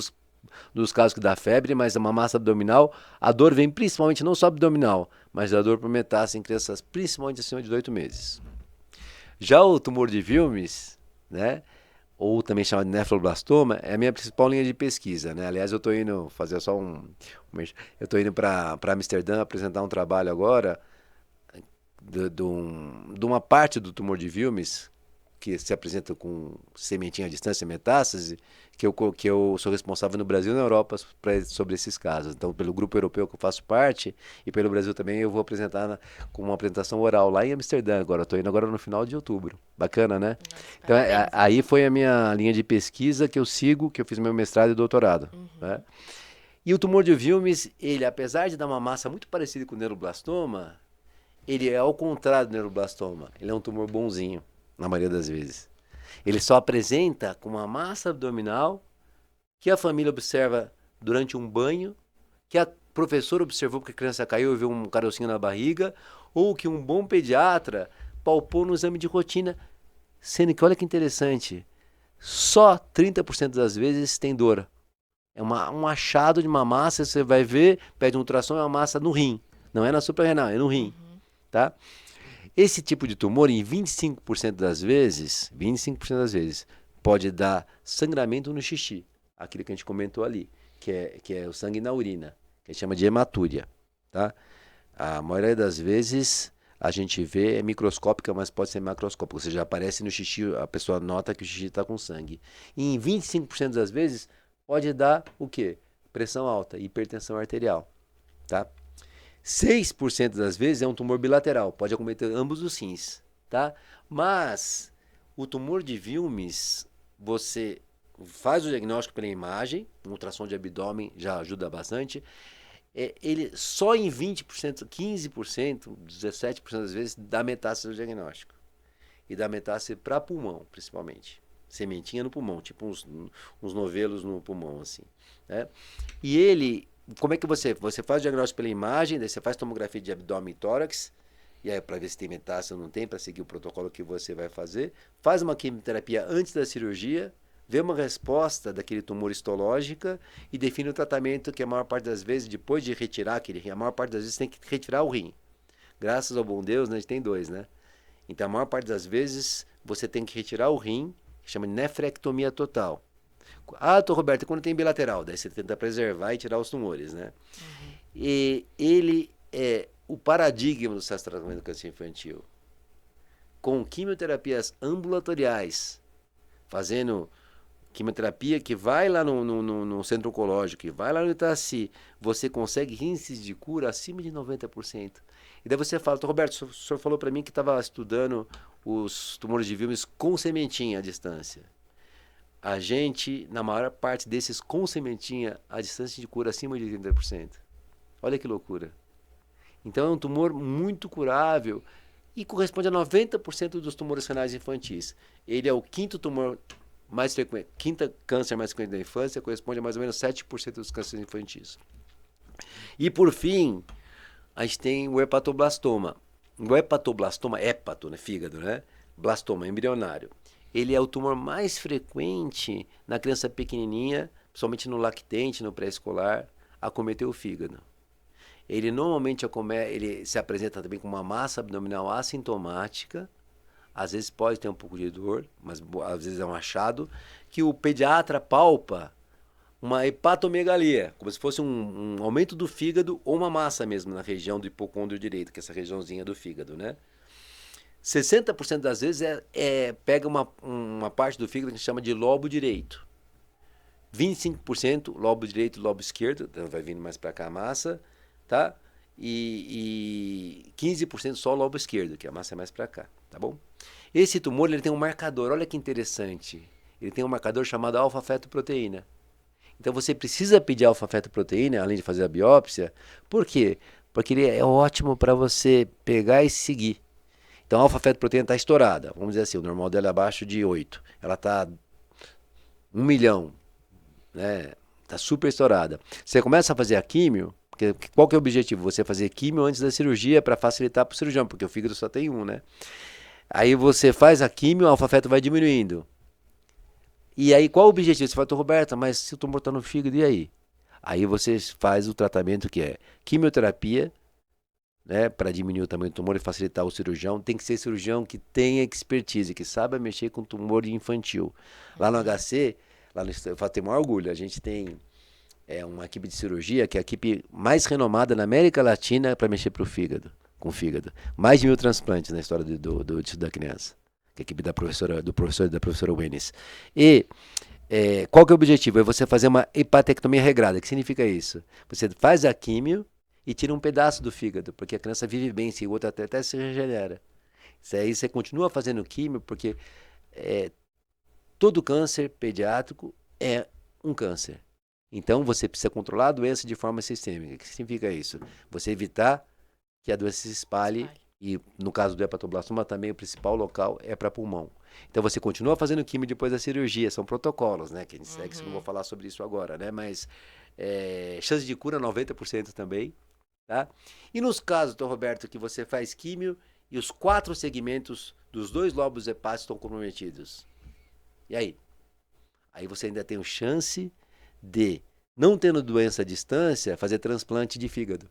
dos casos que dá febre, mas é uma massa abdominal. A dor vem principalmente, não só abdominal, mas a dor por metástase em crianças principalmente acima de 18 meses. Já o tumor de Wilms, né, ou também chamado de nefroblastoma, é a minha principal linha de pesquisa. Né? Aliás, eu estou indo fazer só eu estou indo para Amsterdã apresentar um trabalho agora de uma parte do tumor de Wilms, que se apresenta com sementinha à distância, metástase, que eu sou responsável no Brasil e na Europa sobre esses casos. Então, pelo grupo europeu que eu faço parte, e pelo Brasil também, eu vou apresentar com uma apresentação oral lá em Amsterdã agora. Estou indo agora no final de outubro. Bacana, né? Nossa, Então, parabéns. aí foi a minha linha de pesquisa que eu sigo, que eu fiz meu mestrado e doutorado. Né? E o tumor de Wilms, ele, apesar de dar uma massa muito parecida com o neuroblastoma, ele é ao contrário do neuroblastoma. Ele é um tumor bonzinho, na maioria das vezes. Ele só apresenta com uma massa abdominal que a família observa durante um banho, que a professora observou porque a criança caiu e viu um carocinho na barriga, ou que um bom pediatra palpou no exame de rotina. Sendo que, olha que interessante, só 30% das vezes tem dor. É um achado de uma massa, você vai ver, pede um ultrassom, é uma massa no rim. Não é na suprarrenal, é no rim, tá? Esse tipo de tumor, em 25% das vezes, pode dar sangramento no xixi, aquilo que a gente comentou ali, que é o sangue na urina, que a gente chama de hematúria, tá? A maioria das vezes a gente vê é microscópica, mas pode ser macroscópica, ou seja, aparece no xixi, a pessoa nota que o xixi está com sangue. E em 25% das vezes pode dar o quê? Pressão alta, hipertensão arterial, tá? 6% das vezes é um tumor bilateral, pode acometer ambos os rins, tá? Mas o tumor de Wilms, você faz o diagnóstico pela imagem, um ultrassom de abdômen já ajuda bastante. Ele só em 20%, 15%, 17% das vezes dá metástase no diagnóstico. E dá metástase para pulmão, principalmente. Sementinha no pulmão, tipo uns novelos no pulmão, assim, né? E ele, como é que você faz o diagnóstico pela imagem, daí você faz tomografia de abdômen e tórax, e aí para ver se tem metástase ou não tem, para seguir o protocolo que você vai fazer, faz uma quimioterapia antes da cirurgia, vê uma resposta daquele tumor histológica e define o tratamento que a maior parte das vezes, depois de retirar aquele rim, a maior parte das vezes tem que retirar o rim. Graças ao bom Deus, né, a gente tem 2, né? Então a maior parte das vezes você tem que retirar o rim, que chama de nefrectomia total. Ah, doutor Roberto, quando tem bilateral? Daí você tenta preservar e tirar os tumores, né? E ele é o paradigma do tratamento do câncer infantil. Com quimioterapias ambulatoriais, fazendo quimioterapia que vai lá no centro oncológico, que vai lá no Itaci, você consegue índices de cura acima de 90%. E daí você fala, Roberto, o senhor falou para mim que estava estudando os tumores de Wilms com sementinha à distância. A gente, na maior parte desses com sementinha, a distância de cura acima de 30%. Olha que loucura. Então é um tumor muito curável e corresponde a 90% dos tumores renais infantis. Ele é o quinto tumor mais frequente, quinta câncer mais frequente da infância, corresponde a mais ou menos 7% dos cânceres infantis. E por fim, a gente tem o hepatoblastoma. O hepatoblastoma, hepato, né, fígado, né? Blastoma embrionário. Ele é o tumor mais frequente na criança pequenininha, principalmente no lactente, no pré-escolar, acometer o fígado. Ele normalmente ele se apresenta também com uma massa abdominal assintomática. Às vezes pode ter um pouco de dor, mas às vezes é um achado, que o pediatra palpa uma hepatomegalia, como se fosse um aumento do fígado ou uma massa mesmo na região do hipocôndrio direito, que é essa regiãozinha do fígado, né? 60% das vezes pega uma parte do fígado que a gente chama de lobo direito. 25% lobo direito e lobo esquerdo, então vai vindo mais para cá a massa, tá? E 15% só lobo esquerdo, que a massa é mais para cá, tá bom? Esse tumor ele tem um marcador, olha que interessante. Ele tem um marcador chamado alfa-fetoproteína. Então você precisa pedir alfa-fetoproteína, além de fazer a biópsia. Por quê? Porque ele é ótimo para você pegar e seguir. Então a alfa-fetoproteína está estourada. Vamos dizer assim, o normal dela é abaixo de 8. Ela está 1 milhão, né? Está super estourada. Você começa a fazer a químio, porque qual que é o objetivo? Você fazer químio antes da cirurgia para facilitar para o cirurgião, porque o fígado só tem um, né? Aí você faz a químio, o alfa-feto vai diminuindo. E aí qual o objetivo? Você fala, Roberta, mas se o tumor está no fígado, e aí? Aí você faz o tratamento que é quimioterapia, né, para diminuir o tamanho do tumor e facilitar o cirurgião. Tem que ser cirurgião que tenha expertise, que saiba mexer com tumor infantil. Lá no HC, eu tenho o maior orgulho, a gente tem uma equipe de cirurgia que é a equipe mais renomada na América Latina para mexer com o fígado. Mais de 1000 transplantes na história da criança. Que é a equipe do professor e da professora Wenis. E qual que é o objetivo? É você fazer uma hepatectomia regrada. O que significa isso? Você faz a químio e tira um pedaço do fígado, porque a criança vive bem, se o outro até se regenera. Isso aí você continua fazendo químio, porque todo câncer pediátrico é um câncer. Então você precisa controlar a doença de forma sistêmica. O que significa isso? Você evitar que a doença se espalhe, e no caso do hepatoblastoma também o principal local é para pulmão. Então você continua fazendo químio depois da cirurgia, são protocolos, né, que a gente segue, eu não vou falar sobre isso agora, né, mas chance de cura 90% também, tá? E nos casos, Dr. Roberto, que você faz químio e os 4 segmentos dos 2 lobos hepáticos estão comprometidos, e aí? Aí você ainda tem chance de, não tendo doença à distância, fazer transplante de fígado,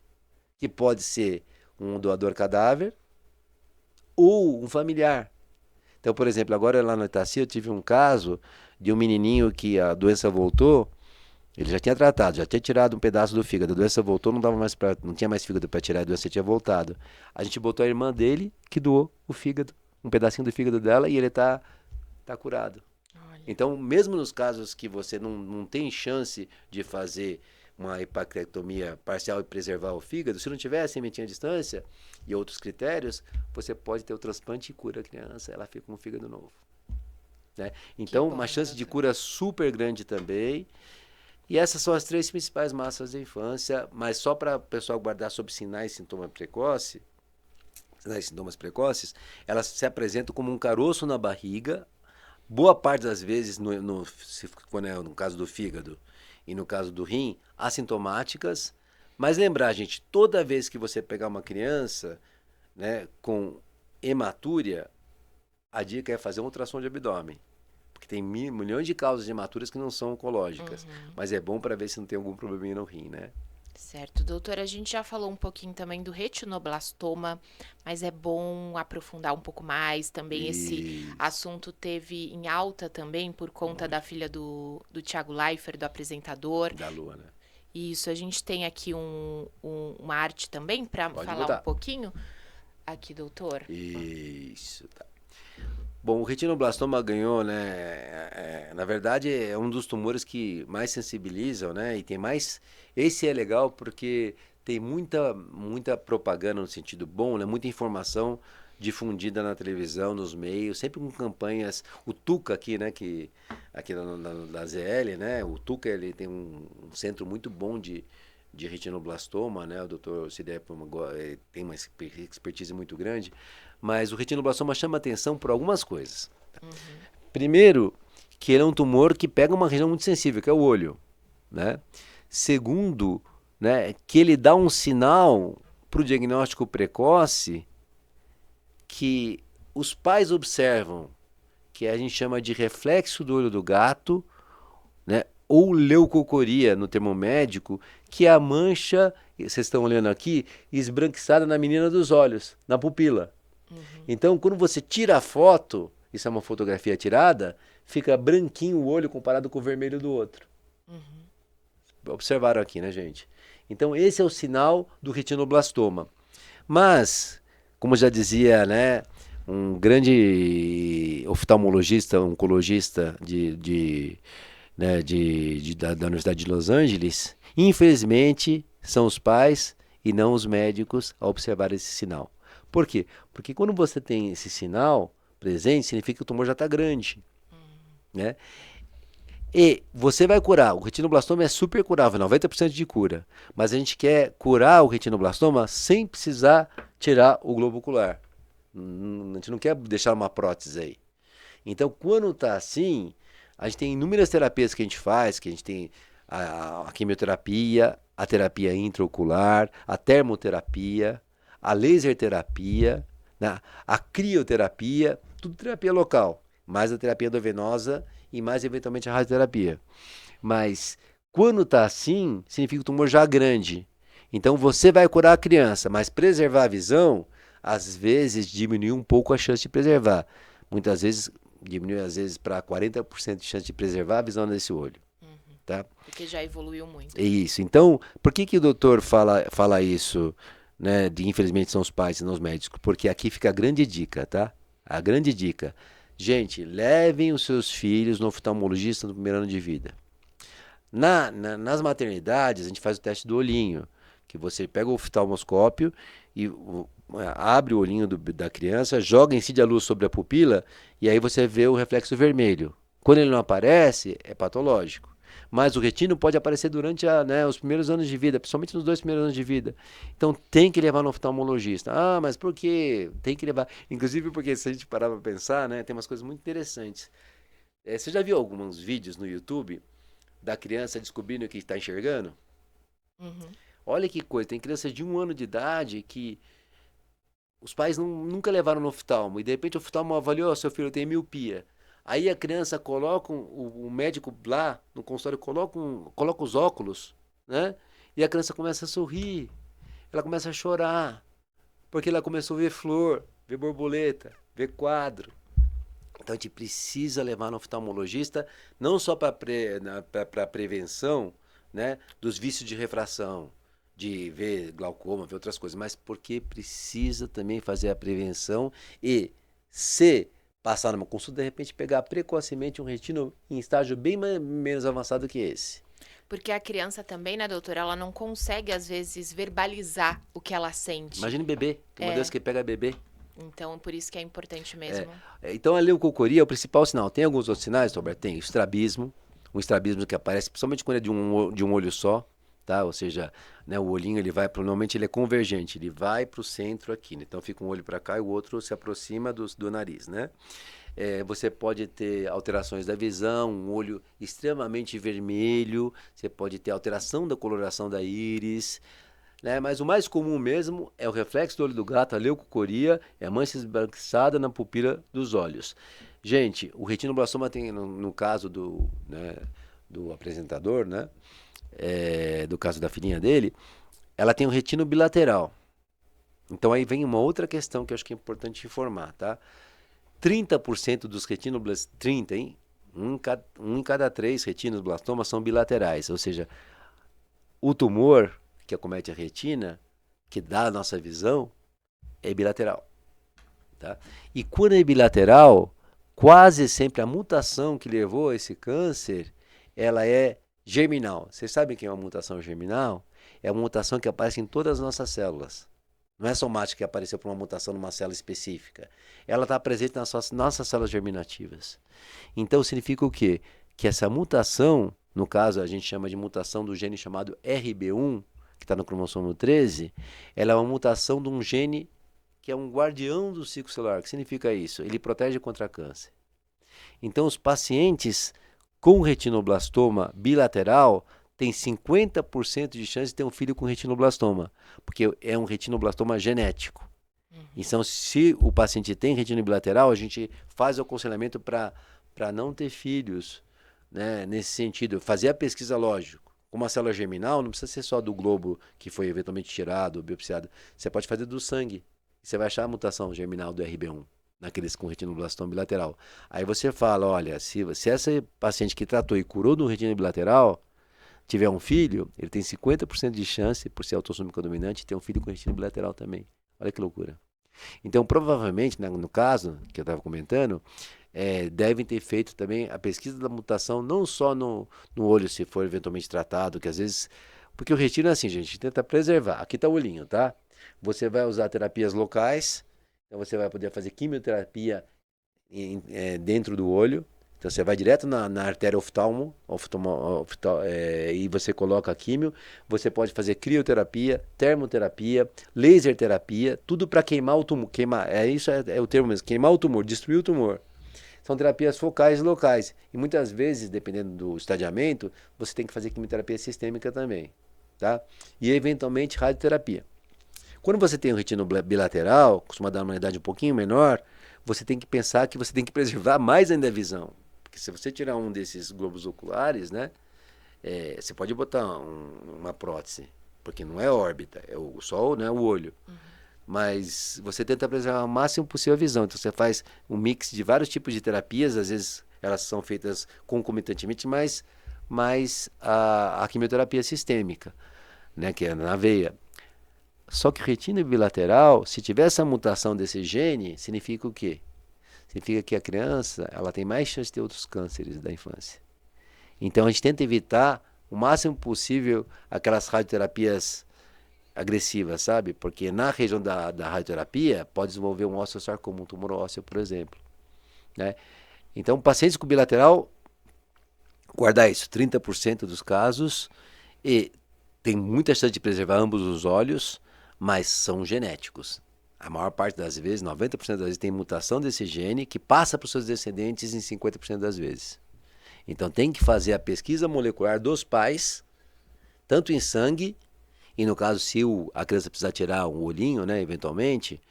que pode ser um doador cadáver ou um familiar. Então, por exemplo, agora lá no Itaci eu tive um caso de um menininho que a doença voltou, ele já tinha tratado, já tinha tirado um pedaço do fígado, a doença voltou, não tinha mais fígado para tirar, a doença tinha voltado. A gente botou a irmã dele que doou o fígado, um pedacinho do fígado dela e ele tá curado. Olha, Então, mesmo nos casos que você não tem chance de fazer uma hepatectomia parcial e preservar o fígado, se não tiver a sementinha à distância e outros critérios, você pode ter o transplante e cura a criança, ela fica com um fígado novo. Né? que Então, bom, uma chance de doutor. cura super grande também. E essas são as 3 principais massas da infância, mas só para o pessoal guardar sobre sinais e sintomas precoces, sinais e sintomas precoces, elas se apresentam como um caroço na barriga, boa parte das vezes, se for, né, no caso do fígado e no caso do rim, assintomáticas. Mas lembrar, gente, toda vez que você pegar uma criança, né, com hematúria, a dica é fazer um ultrassom de abdômen. Porque tem milhões de causas de hematuras que não são oncológicas. Uhum. Mas é bom para ver se não tem algum probleminha no rim, né? Certo, doutora, a gente já falou um pouquinho também do retinoblastoma, mas é bom aprofundar um pouco mais. Também esse Isso, assunto teve em alta também por conta da filha do Thiago Leifert, do apresentador. da lua, né? Isso, a gente tem aqui uma arte também para Pode falar um botar. pouquinho. Aqui, doutor. Isso, tá. Bom, o retinoblastoma ganhou, né? Na verdade, é um dos tumores que mais sensibilizam, né? E tem mais. Esse é legal porque tem muita propaganda no sentido bom, né? Muita informação difundida na televisão, nos meios, sempre com campanhas. O Tuca aqui, né? Que aqui na ZL, né? O Tuca ele tem um centro muito bom de retinoblastoma, né? O Dr. Cidé tem uma expertise muito grande. Mas o retinoblastoma chama atenção por algumas coisas. Uhum. Primeiro, que ele é um tumor que pega uma região muito sensível, que é o olho, né? Segundo, né, que ele dá um sinal para o diagnóstico precoce que os pais observam, que a gente chama de reflexo do olho do gato, né? Ou leucocoria no termo médico, que é a mancha, vocês estão olhando aqui, esbranquiçada na menina dos olhos, na pupila. Uhum. Então, quando você tira a foto, isso é uma fotografia tirada, fica branquinho o olho comparado com o vermelho do outro. Uhum. Observaram aqui, né, gente? Então, esse é o sinal do retinoblastoma. Mas, como já dizia, né, um grande oftalmologista, oncologista da Universidade de Los Angeles, infelizmente, são os pais e não os médicos a observar esse sinal. Por quê? Porque quando você tem esse sinal presente, significa que o tumor já está grande, né? E você vai curar. O retinoblastoma é super curável, 90% de cura. Mas a gente quer curar o retinoblastoma sem precisar tirar o globo ocular. A gente não quer deixar uma prótese aí. Então, quando está assim, a gente tem inúmeras terapias que a gente faz, que a gente tem a quimioterapia, a terapia intraocular, a termoterapia, a laser terapia, né, a crioterapia, tudo terapia local, mais a terapia endovenosa e mais eventualmente a radioterapia. Mas quando está assim, significa que o tumor já é grande. Então você vai curar a criança, mas preservar a visão, às vezes diminui um pouco a chance de preservar. Muitas vezes diminui às vezes para 40% de chance de preservar a visão desse olho, Uhum. tá? Porque já evoluiu muito. É isso. Então, por que o doutor fala isso, né? Infelizmente são os pais e não os médicos, porque aqui fica a grande dica, tá? A grande dica. Gente, levem os seus filhos no oftalmologista no primeiro ano de vida. Nas maternidades, a gente faz o teste do olhinho, que você pega o oftalmoscópio e abre o olhinho da criança, joga, incide a luz sobre a pupila e aí você vê o reflexo vermelho. Quando ele não aparece, é patológico. Mas o retino pode aparecer durante os primeiros anos de vida, principalmente nos 2 primeiros anos de vida. Então tem que levar no oftalmologista. Ah, mas por quê? Tem que levar. Inclusive porque se a gente parar para pensar, né, tem umas coisas muito interessantes. Você já viu alguns vídeos no YouTube da criança descobrindo o que está enxergando? Uhum. Olha que coisa, tem crianças de 1 ano de idade que os pais nunca levaram no oftalmo e de repente o oftalmo avaliou, seu filho tem miopia. Aí a criança coloca, o médico lá no consultório coloca os óculos, né? E a criança começa a sorrir. ela começa a chorar, porque ela começou a ver flor, ver borboleta, ver quadro. Então a gente precisa levar no oftalmologista, não só para prevenção, né, dos vícios de refração, de ver glaucoma, ver outras coisas, mas porque precisa também fazer a prevenção e, se passar numa consulta, de repente pegar precocemente um retino em estágio bem menos avançado que esse. Porque a criança também, né, doutora, ela não consegue, às vezes, verbalizar o que ela sente. Imagine bebê, tem uma doença que pega bebê. Então, por isso que é importante mesmo. Então, a leucocoria é o principal sinal. Tem alguns outros sinais, Roberto? Tem o estrabismo, um estrabismo que aparece principalmente quando é de um olho só, tá? Ou seja, né, o olhinho ele vai normalmente ele é convergente, ele vai para o centro aqui, né? Então fica um olho para cá e o outro se aproxima do nariz, né? Você pode ter alterações da visão, um olho extremamente vermelho, você pode ter alteração da coloração da íris, né? Mas o mais comum mesmo é o reflexo do olho do gato, a leucocoria, é a mancha esbranquiçada na pupila dos olhos. Gente, o retinoblastoma tem, no caso né, do apresentador, né? Do caso da filhinha dele, ela tem um retino bilateral. Então aí vem uma outra questão que eu acho que é importante informar, tá? 30% dos retinoblastomas, 30, hein? Um em cada 3 retinoblastomas são bilaterais, ou seja, o tumor que acomete a retina, que dá a nossa visão, é bilateral. Tá? E quando é bilateral, quase sempre a mutação que levou a esse câncer, ela é germinal. Vocês sabem o que é uma mutação germinal? É uma mutação que aparece em todas as nossas células. Não é somática que apareceu por uma mutação numa célula específica. Ela está presente nas nossas células germinativas. Então significa o quê? Que essa mutação, no caso a gente chama de mutação do gene chamado RB1, que está no cromossomo 13, ela é uma mutação de um gene que é um guardião do ciclo celular. O que significa isso? Ele protege contra câncer. Então os pacientes com retinoblastoma bilateral tem 50% de chance de ter um filho com retinoblastoma, porque é um retinoblastoma genético. Então, se o paciente tem retino bilateral, a gente faz o aconselhamento para não ter filhos, né? Nesse sentido, fazer a pesquisa, lógico. Uma célula germinal não precisa ser só do globo que foi eventualmente tirado, biopsiado. Você pode fazer do sangue. Você vai achar a mutação germinal do RB1, naqueles com retinoblastoma bilateral. Aí você fala, olha, se essa paciente que tratou e curou no retino bilateral tiver um filho, ele tem 50% de chance, por ser autossômico dominante, de ter um filho com retino bilateral também. Olha que loucura. Então, provavelmente, no caso que eu estava comentando, devem ter feito também a pesquisa da mutação, não só no olho, se for eventualmente tratado, que às vezes... Porque o retino é assim, gente, tenta preservar. Aqui está o olhinho, tá? Você vai usar terapias locais, então você vai poder fazer quimioterapia dentro do olho. Então você vai direto na artéria e você coloca a químio. Você pode fazer crioterapia, termoterapia, laser terapia, tudo para queimar o tumor. Isso é o termo mesmo, queimar o tumor, destruir o tumor. São terapias focais e locais. E muitas vezes, dependendo do estadiamento, você tem que fazer quimioterapia sistêmica também. Tá? E eventualmente radioterapia. Quando você tem um retino bilateral, costuma dar uma idade um pouquinho menor, você tem que pensar que você tem que preservar mais ainda a visão. Porque se você tirar um desses globos oculares, né, você pode botar uma prótese, porque não é órbita, é só, né, o olho. Mas você tenta preservar o máximo possível a visão. Então você faz um mix de vários tipos de terapias, às vezes elas são feitas concomitantemente, mas a quimioterapia sistêmica, né, que é na veia. Só que retina bilateral, se tiver essa mutação desse gene, significa o quê? Significa que a criança ela tem mais chance de ter outros cânceres da infância. Então a gente tenta evitar o máximo possível aquelas radioterapias agressivas, sabe? Porque na região da radioterapia pode desenvolver um osteosarcoma, um tumor ósseo, por exemplo. Né? Então, pacientes com bilateral, guardar isso, 30% dos casos, e tem muita chance de preservar ambos os olhos, mas são genéticos. A maior parte das vezes, 90% das vezes, tem mutação desse gene que passa para os seus descendentes em 50% das vezes. Então tem que fazer a pesquisa molecular dos pais, tanto em sangue, e no caso, se a criança precisar tirar um olhinho, né, eventualmente,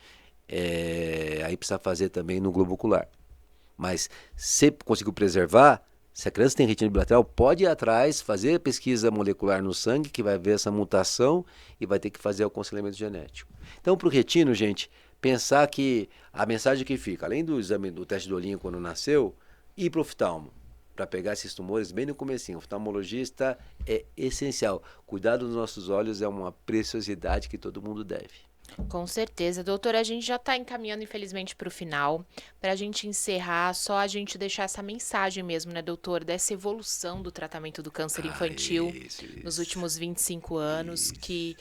aí precisa fazer também no globo ocular. Mas se conseguiu preservar, Se a criança tem retina bilateral, pode ir atrás, fazer pesquisa molecular no sangue, que vai ver essa mutação e vai ter que fazer o aconselhamento genético. Então, para o retino, gente, pensar que a mensagem que fica, além do exame do teste do olhinho quando nasceu, ir para o oftalmo, para pegar esses tumores bem no comecinho. O oftalmologista é essencial. Cuidar dos nossos olhos é uma preciosidade que todo mundo deve. Com certeza. Doutora, a gente já está encaminhando, infelizmente, para o final. Para a gente encerrar, só a gente deixar essa mensagem mesmo, né, doutor, dessa evolução do tratamento do câncer infantil nos últimos 25 anos, que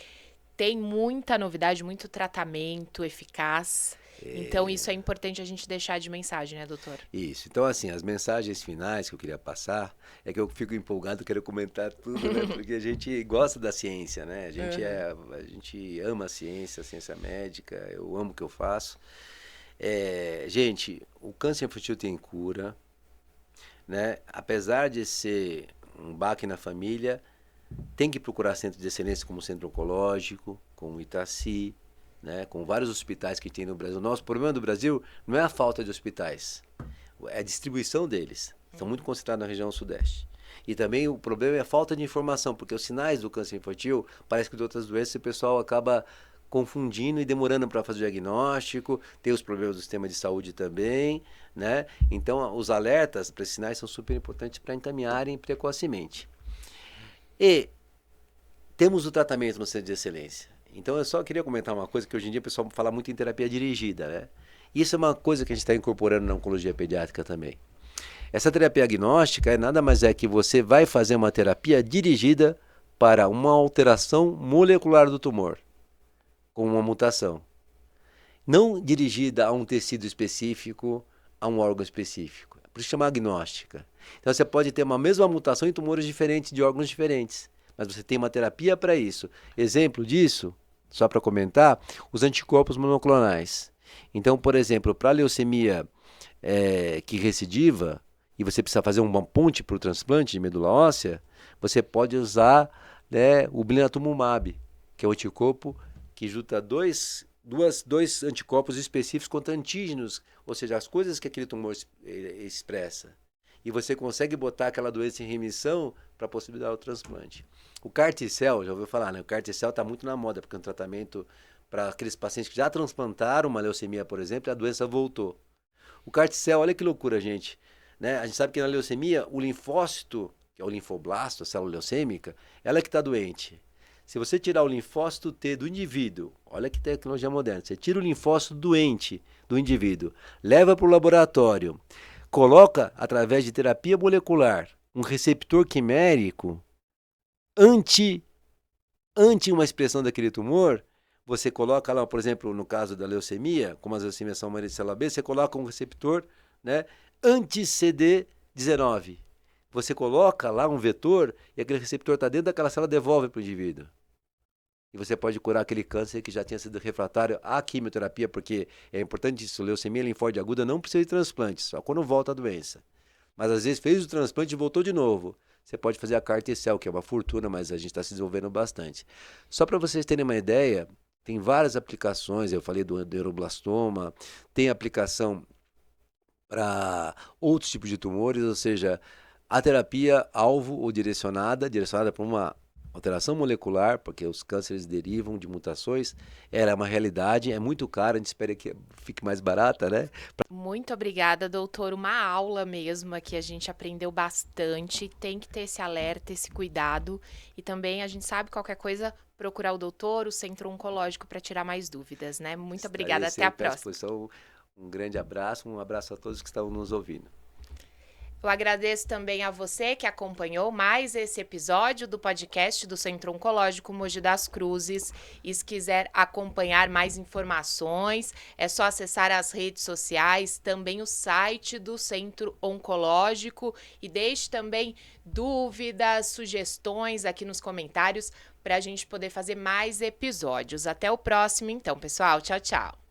tem muita novidade, muito tratamento eficaz. Então, isso é importante a gente deixar de mensagem, né, doutor? Isso. Então, assim, as mensagens finais que eu queria passar é que eu fico empolgado, quero comentar tudo, né? Porque a gente gosta da ciência, né? A gente ama a ciência médica, eu amo o que eu faço. Gente, o câncer infantil tem cura, né? Apesar de ser um baque na família, tem que procurar centro de excelência como o Centro Oncológico, como o Itaci, né, com vários hospitais que tem no Brasil. O nosso problema do Brasil não é a falta de hospitais, é a distribuição deles. Estão muito concentrados na região sudeste. E também o problema é a falta de informação, porque os sinais do câncer infantil, parece que de outras doenças o pessoal acaba confundindo e demorando para fazer o diagnóstico, tem os problemas do sistema de saúde também, né? Então os alertas para esses sinais são super importantes para encaminharem precocemente. E temos o tratamento no centro de excelência. Então eu só queria comentar uma coisa que hoje em dia o pessoal fala muito em terapia dirigida, né? Isso é uma coisa que a gente está incorporando na oncologia pediátrica também. Essa terapia agnóstica nada mais é que você vai fazer uma terapia dirigida para uma alteração molecular do tumor, com uma mutação. Não dirigida a um tecido específico, a um órgão específico. Por isso chama agnóstica. Então você pode ter uma mesma mutação em tumores diferentes, de órgãos diferentes, mas você tem uma terapia para isso. Exemplo disso, só para comentar, os anticorpos monoclonais. Então, por exemplo, para a leucemia que recidiva, e você precisa fazer uma ponte para o transplante de medula óssea, você pode usar, né, o blinatumomab, que é o anticorpo que junta dois anticorpos específicos contra antígenos, ou seja, as coisas que aquele tumor expressa. E você consegue botar aquela doença em remissão para possibilitar o transplante. O CAR-T-cell, já ouviu falar, né? O CAR-T-cell está muito na moda, porque é um tratamento para aqueles pacientes que já transplantaram uma leucemia, por exemplo, e a doença voltou. O CAR-T-cell, olha que loucura, gente. Né? A gente sabe que na leucemia, o linfócito, que é o linfoblasto, a célula leucêmica, ela é que está doente. Se você tirar o linfócito T do indivíduo, olha que tecnologia moderna, você tira o linfócito doente do indivíduo, leva para o laboratório, coloca, através de terapia molecular, um receptor quimérico anti uma expressão daquele tumor, você coloca lá, por exemplo, no caso da leucemia, como as leucemias são maioria de célula B, você coloca um receptor, né, anti-CD19. Você coloca lá um vetor e aquele receptor está dentro daquela célula, devolve para o indivíduo. E você pode curar aquele câncer que já tinha sido refratário à quimioterapia, porque é importante isso, leucemia linfóide aguda não precisa de transplante, só quando volta a doença. Mas às vezes fez o transplante e voltou de novo. Você pode fazer a CAR-T-cell, que é uma fortuna, mas a gente está se desenvolvendo bastante. Só para vocês terem uma ideia, tem várias aplicações, eu falei do neuroblastoma, tem aplicação para outros tipos de tumores, ou seja, a terapia alvo ou direcionada para uma alteração molecular, porque os cânceres derivam de mutações, ela é uma realidade, é muito cara, a gente espera que fique mais barata, né? Muito obrigada, doutor. Uma aula mesmo aqui, a gente aprendeu bastante, tem que ter esse alerta, esse cuidado, e também a gente sabe qualquer coisa, procurar o doutor, o Centro Oncológico para tirar mais dúvidas, né? Muito obrigada, até a próxima. Um grande abraço, um abraço a todos que estão nos ouvindo. Eu agradeço também a você que acompanhou mais esse episódio do podcast do Centro Oncológico Mogi das Cruzes. E se quiser acompanhar mais informações, é só acessar as redes sociais, também o site do Centro Oncológico, e deixe também dúvidas, sugestões aqui nos comentários para a gente poder fazer mais episódios. Até o próximo, então, pessoal. Tchau, tchau.